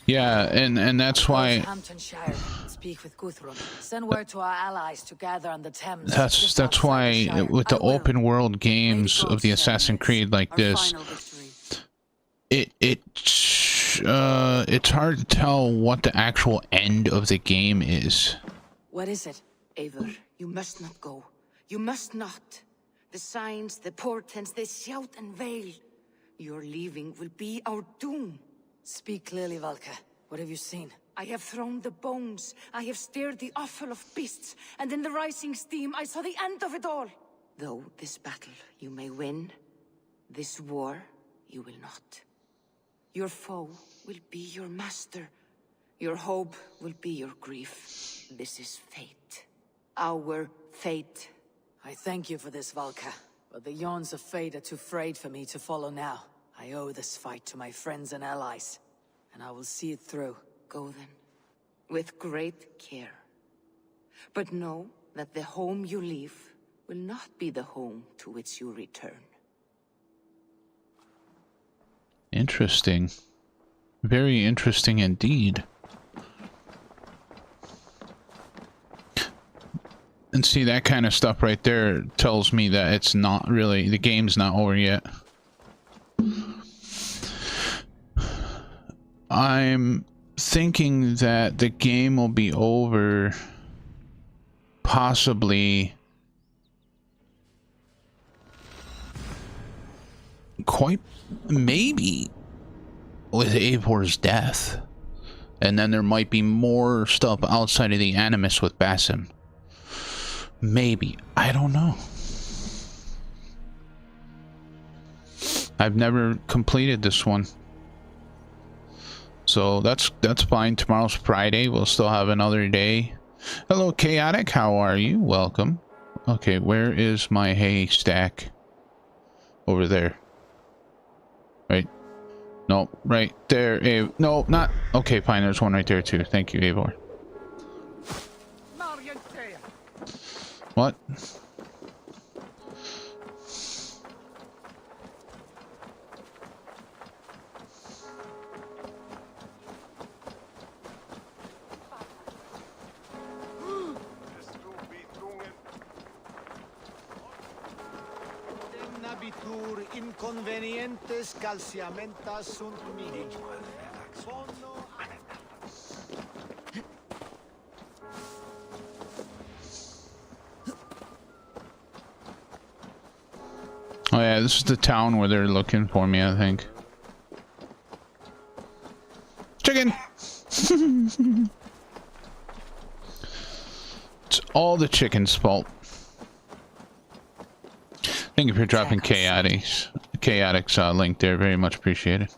Yeah, and that's why Hamptonshire. Speak with Guthrum. Send word to our allies to gather on the Thames. that's why with the open world games of the Assassin's Creed like this, it's hard to tell what the actual end of the game is. What is it? Eivor, you must not go. You must not. The signs, the portents, they shout and wail. Your leaving will be our doom. Speak clearly, Valka. What have you seen? I have thrown the bones. I have stirred the offal of beasts. And in the rising steam, I saw the end of it all. Though this battle you may win, this war you will not. Your foe will be your master. Your hope will be your grief. This is fate. Our fate. I thank you for this, Valka. But the yawns of fate are too frayed for me to follow now. I owe this fight to my friends and allies. And I will see it through. Go then. With great care. But know that the home you leave will not be the home to which you return. Interesting. Very interesting indeed. And see, that kind of stuff right there tells me that it's not really, the game's not over yet. I'm thinking that the game will be over possibly quite maybe with Eivor's death, and then there might be more stuff outside of the Animus with Basim. Maybe, I don't know. I've never completed this one, so that's fine. Tomorrow's Friday. We'll still have another day. Hello, Chaotic. How are you? Welcome. Okay, where is my haystack? Over there. Right. No, right there. No, not. Okay, fine. There's one right there too. Thank you, Eivor. What? Inconvenientes calciamentas sunt minim. Oh yeah, this is the town where they're looking for me, I think. Chicken! It's all the chicken's fault. Thank you for dropping Chaotic's link there. Very much appreciated.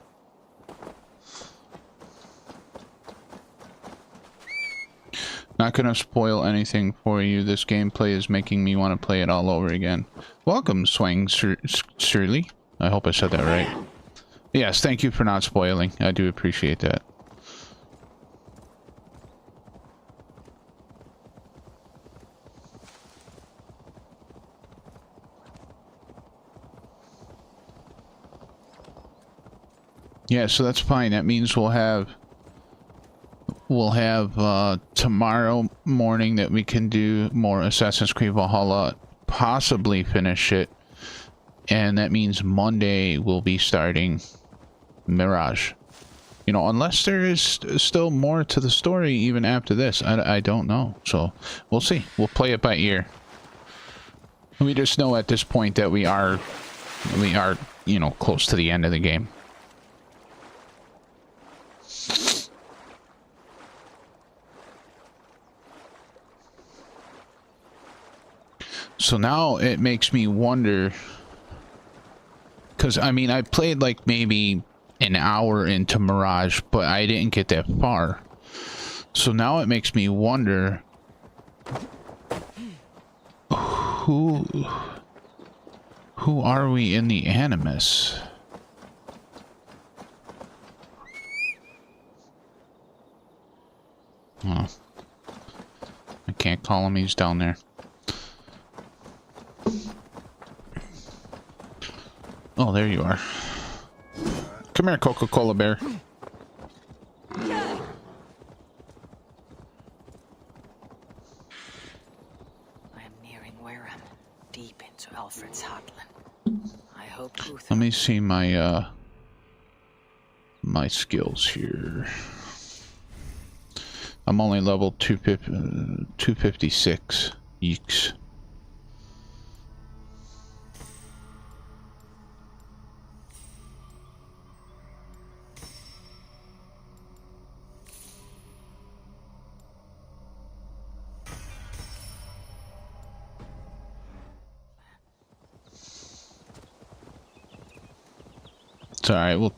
Not gonna spoil anything for you. This gameplay is making me want to play it all over again. Welcome, Swang Shirley. I hope I said that right. Yes, thank you for not spoiling. I do appreciate that. Yeah, so that's fine. That means we'll have tomorrow morning that we can do more Assassin's Creed Valhalla, possibly finish it, and that means Monday we'll be starting Mirage. You know, unless there is still more to the story even after this. I don't know. So we'll see. We'll play it by ear. We just know at this point that we are, you know, close to the end of the game. So now it makes me wonder, because I mean I played like maybe an hour into Mirage, but I didn't get that far. So now it makes me wonder who are we in the Animus? Oh, I can't call him, he's down there. Oh, there you are. Come here, Coca-Cola Bear. I am nearing Wareham, deep into Alfred's heartland. I hope Guthrum... Let me see my my skills here. I'm only level 256. Yeeks. It's alright, we'll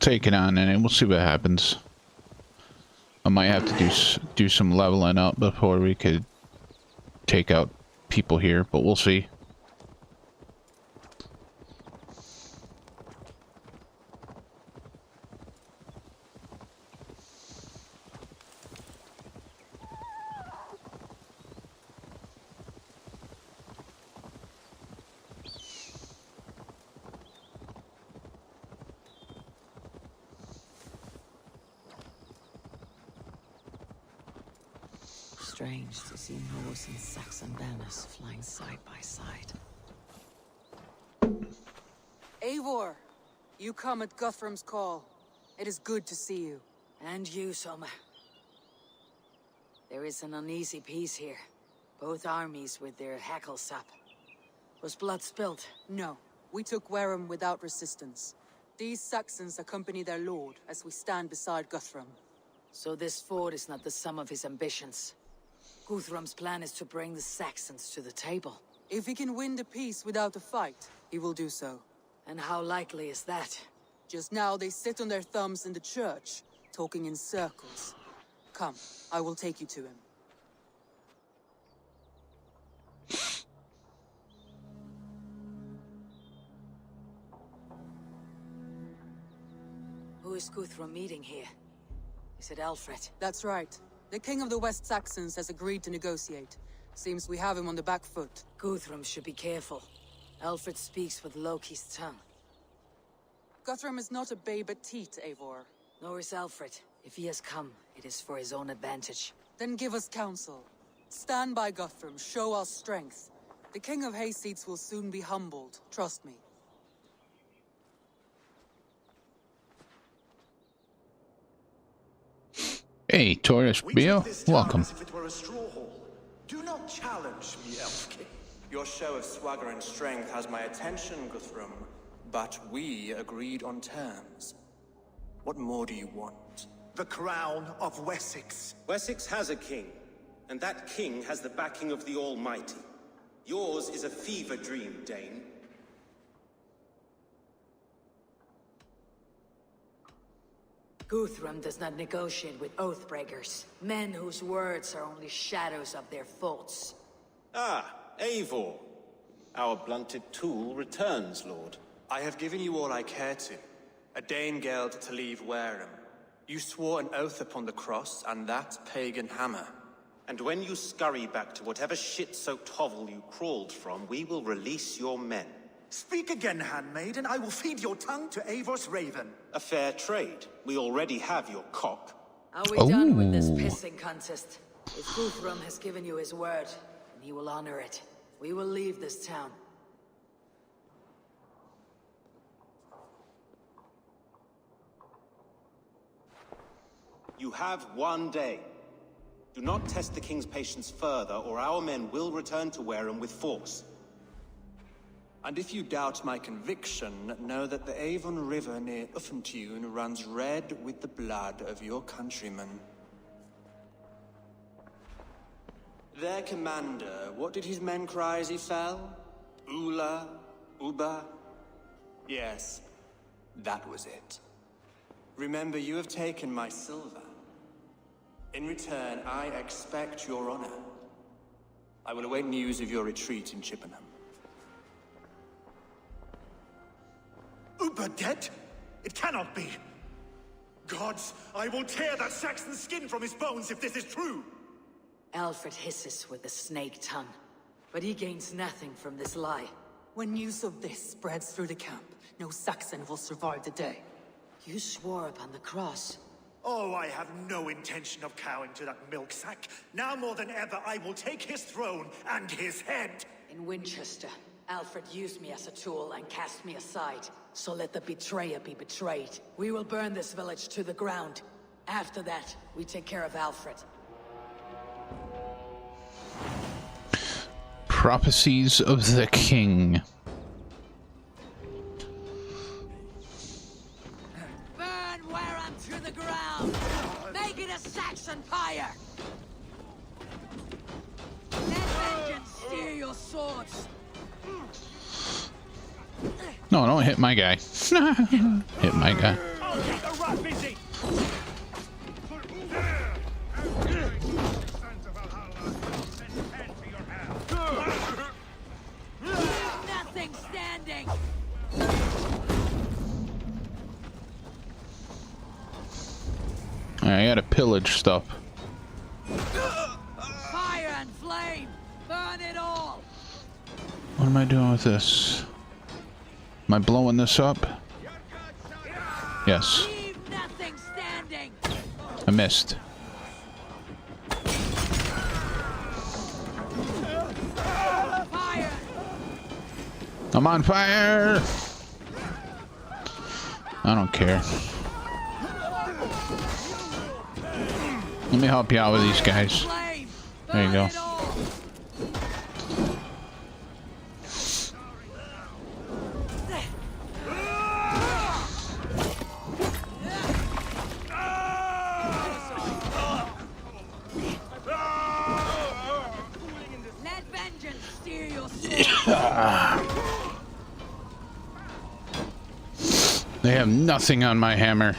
take it on and we'll see what happens. I might have to do some leveling up before we could take out people here, but we'll see. Strange to see Norse and Saxon banners flying side by side. Eivor, you come at Guthrum's call. It is good to see you. And you, Soma. There is an uneasy peace here. Both armies with their hackles up. Was blood spilled? No, we took Wareham without resistance. These Saxons accompany their lord as we stand beside Guthrum. So this fort is not the sum of his ambitions. Guthrum's plan is to bring the Saxons to the table. If he can win the peace without a fight, he will do so. And how likely is that? Just now they sit on their thumbs in the church, talking in circles. Come, I will take you to him. Who is Guthrum meeting here? Is it Alfred? That's right. The King of the West Saxons has agreed to negotiate. Seems we have him on the back foot. Guthrum should be careful. Alfred speaks with Loki's tongue. Guthrum is not a babe at teat, Eivor. Nor is Alfred. If he has come, it is for his own advantage. Then give us counsel. Stand by Guthrum, show our strength. The King of Hayseeds will soon be humbled, trust me. Hey, Taurus Bio, welcome. As if it were a straw hall. Do not challenge me, Elf King. Your show of swagger and strength has my attention, Guthrum. But we agreed on terms. What more do you want? The crown of Wessex. Wessex has a king, and that king has the backing of the Almighty. Yours is a fever dream, Dane. Guthrum does not negotiate with oathbreakers, men whose words are only shadows of their faults. Ah, Eivor. Our blunted tool returns, Lord. I have given you all I care to. A Danegeld to leave Wareham. You swore an oath upon the cross, and that pagan hammer. And when you scurry back to whatever shit-soaked hovel you crawled from, we will release your men. Speak again, handmaid, and I will feed your tongue to Eivor's raven. A fair trade. We already have your cock. Are we done with this pissing contest? If Guthrum has given you his word, and he will honor it, we will leave this town. You have 1 day. Do not test the king's patience further, or our men will return to Wareham with force. And if you doubt my conviction, know that the Avon River near Uffentune runs red with the blood of your countrymen. Their commander, what did his men cry as he fell? Ula? Uba? Yes, that was it. Remember, you have taken my silver. In return, I expect your honor. I will await news of your retreat in Chippenham. Uber dead? It cannot be. Gods, I will tear that Saxon's skin from his bones if this is true. Alfred hisses with the snake tongue, but he gains nothing from this lie. When news of this spreads through the camp, no Saxon will survive the day. You swore upon the cross. Oh, I have no intention of cowing to that milk sack. Now more than ever, I will take his throne and his head. In Winchester, Alfred used me as a tool and cast me aside. So let the betrayer be betrayed. We will burn this village to the ground. After that, we take care of Alfred. Prophecies of the King. Burn Wareham to the ground! Make it a Saxon pyre! Let vengeance steer your swords! No, don't hit my guy. Hit my guy. I'll take a rough busy. Nothing standing! I gotta pillage stuff. Fire and flame! Burn it all! What am I doing with this? Am I blowing this up? Yes. Leave nothing standing! I missed. Fire! I'm on fire! I don't care. Let me help you out with these guys. There you go. Let vengeance steer your They have nothing on my hammer.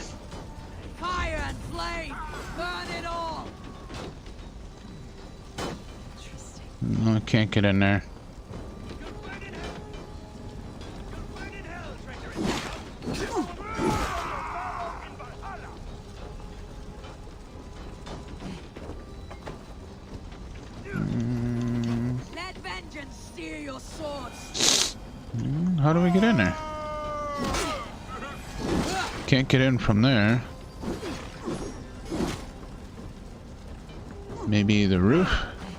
Fire and flame! Burn it all! No, I can't get in there. Let vengeance steer your swords! How do we get in there? Can't get in from there. Maybe the roof?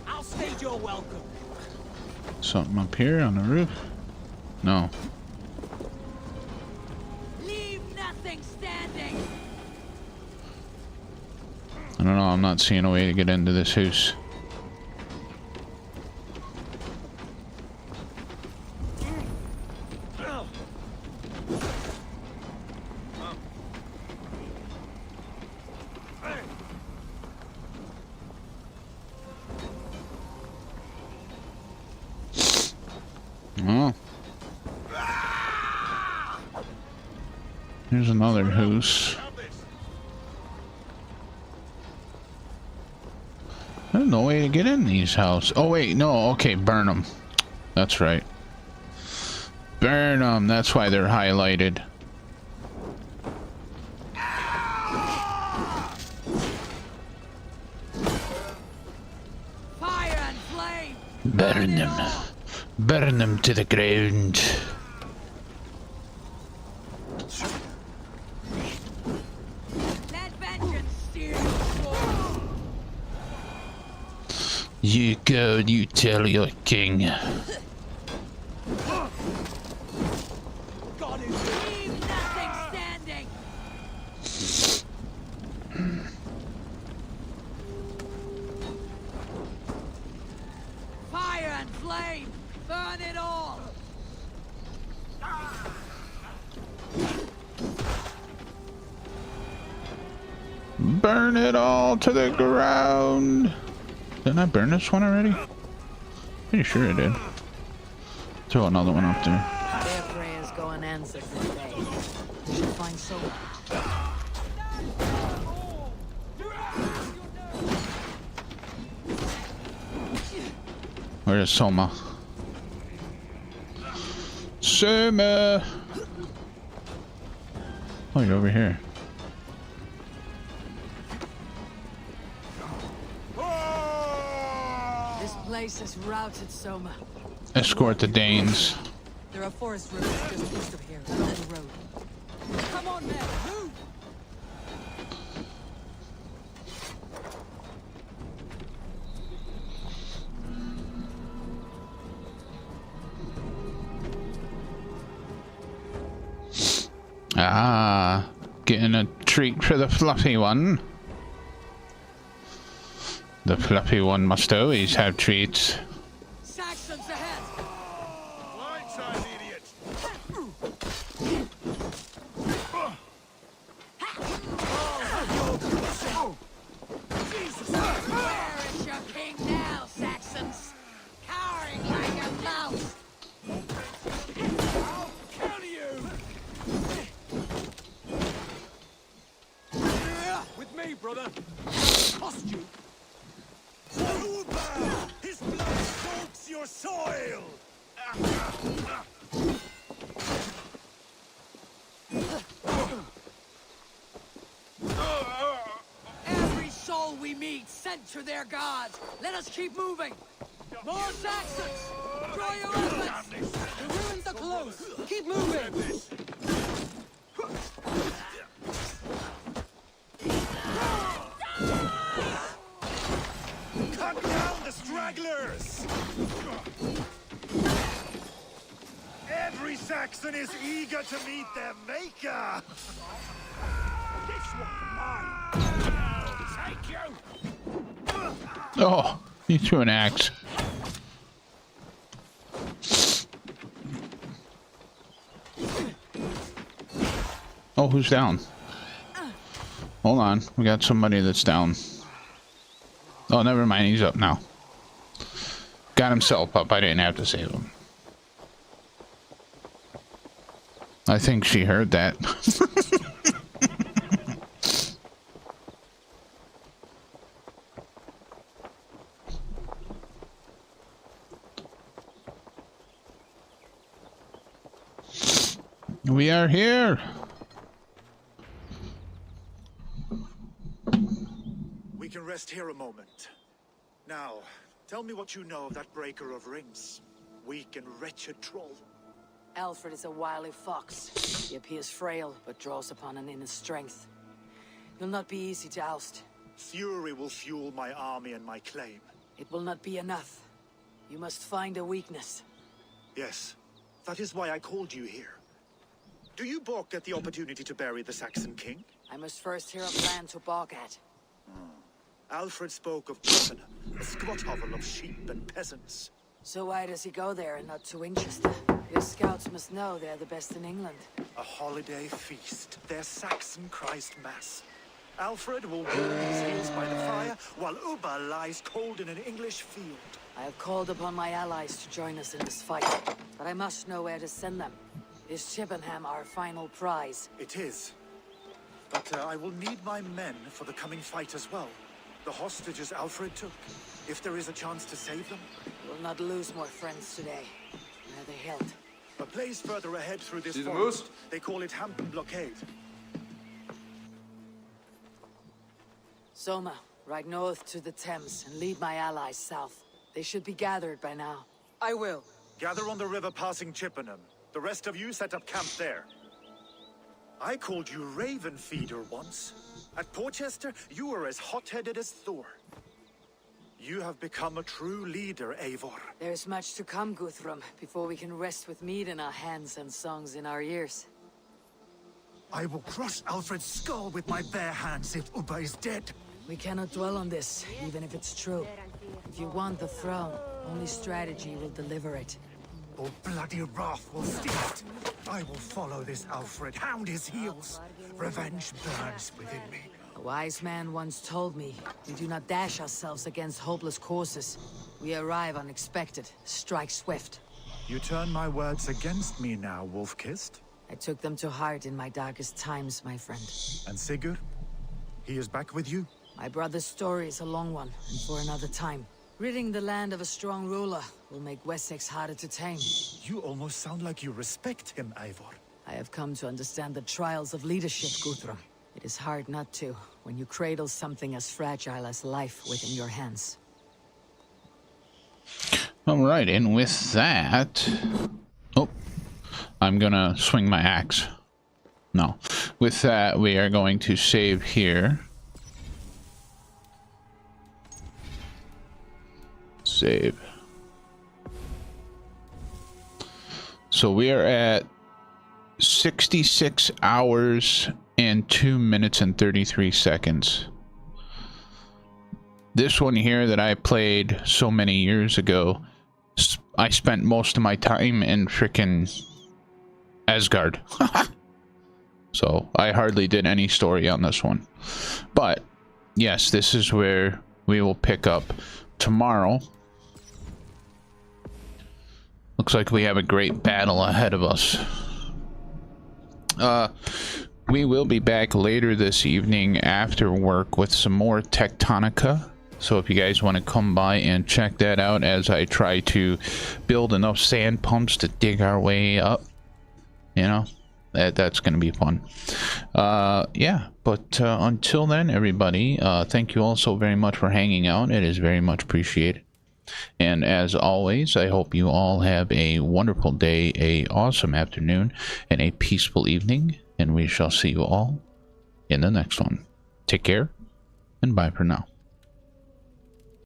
I'll stage your welcome. Something up here on the roof? No. Leave nothing standing! I don't know, I'm not seeing a way to get into this house. Oh. Here's another house. no way to get in these houses. Oh wait, no, okay, burn them. That's right. Burn them, that's why they're highlighted. Fire and flame! Burn them. Burn them to the ground. Let vengeance steer your course. You go and you tell your king. Leave nothing standing. Fire and flame! Burn it all! Burn it all to the ground. Didn't I burn this one already? Pretty sure I did. Throw another one up there. Their prayers go unanswered this day. We should find Soma. Where is Soma? Soma! Oh, you're over here. This place is routed, Soma. Escort the Danes. There are forest roads just east of here, along the road. Come on, men, move! Ah, getting a treat for the fluffy one. The fluffy one must always have treats. Saxons ahead! Blindside, idiot! Where is your king now, Saxons? Cowering like a mouse! I'll kill you! With me, brother. Cost you. His blood soaks your soil! Every soul we meet sent to their gods. Let us keep moving. More Saxons! Draw your weapons! The ruins are close. Keep moving. Cut down the stragglers! Every Saxon is eager to meet their maker! This one's mine. I'll take you. Oh, he threw an axe. Oh, who's down? Hold on, we got somebody that's down. Oh, never mind, he's up now. Got himself up, I didn't have to save him. I think she heard that. We are here. We can rest here a moment. Now, tell me what you know of that breaker of rings. Weak and wretched troll. Alfred is a wily fox. He appears frail, but draws upon an inner strength. He'll not be easy to oust. Fury will fuel my army and my claim. It will not be enough. You must find a weakness. Yes, that is why I called you here. Do you balk at the opportunity to bury the Saxon king? I must first hear a plan to balk at. Alfred spoke of Chippenham, a squat hovel of sheep and peasants. So why does he go there and not to Winchester? Your scouts must know they're the best in England. A holiday feast, their Saxon Christ Mass. Alfred will warm his heels by the fire, while Uba lies cold in an English field. I have called upon my allies to join us in this fight, but I must know where to send them. Is Chippenham our final prize? It is. But I will need my men for the coming fight as well. The hostages Alfred took. If there is a chance to save them. We'll not lose more friends today. Where are they held? A place further ahead through this See the forest. moose? They call it Hampton Blockade. Soma, ride north to the Thames and lead my allies south. They should be gathered by now. I will. Gather on the river passing Chippenham. The rest of you set up camp there. I called you Raven Feeder once. At Porchester, you were as hot-headed as Thor. You have become a true leader, Eivor. There's much to come, Guthrum, before we can rest with mead in our hands and songs in our ears. I will crush Alfred's skull with my bare hands if Ubba is dead. We cannot dwell on this, even if it's true. If you want the throne, only strategy will deliver it. Or bloody wrath will steal it. I will follow this Alfred, hound his heels. Revenge burns within me. A wise man once told me, we do not dash ourselves against hopeless courses. We arrive unexpected, strike swift. You turn my words against me now, Wolf-Kissed? I took them to heart in my darkest times, my friend. And Sigurd? He is back with you? My brother's story is a long one, and for another time. Ridding the land of a strong ruler will make Wessex harder to tame. You almost sound like you respect him, Eivor. I have come to understand the trials of leadership, Guthrum. It is hard not to, when you cradle something as fragile as life within your hands. Alright, and with that... Oh, I'm gonna swing my axe. No. With that, we are going to save here. Save. So we are at 66 hours and 2 minutes and 33 seconds. This one here that I played so many years ago, I spent most of my time in frickin' Asgard. So I hardly did any story on this one. But yes, this is where we will pick up tomorrow. Looks like we have a great battle ahead of us. We will be back later this evening after work with some more Tectonica. So if you guys want to come by and check that out as I try to build enough sand pumps to dig our way up, you know, that's going to be fun. Yeah, but until then, everybody, thank you all so very much for hanging out. It is very much appreciated. And as always, I hope you all have a wonderful day, a awesome afternoon, and a peaceful evening. And we shall see you all in the next one. Take care, and bye for now.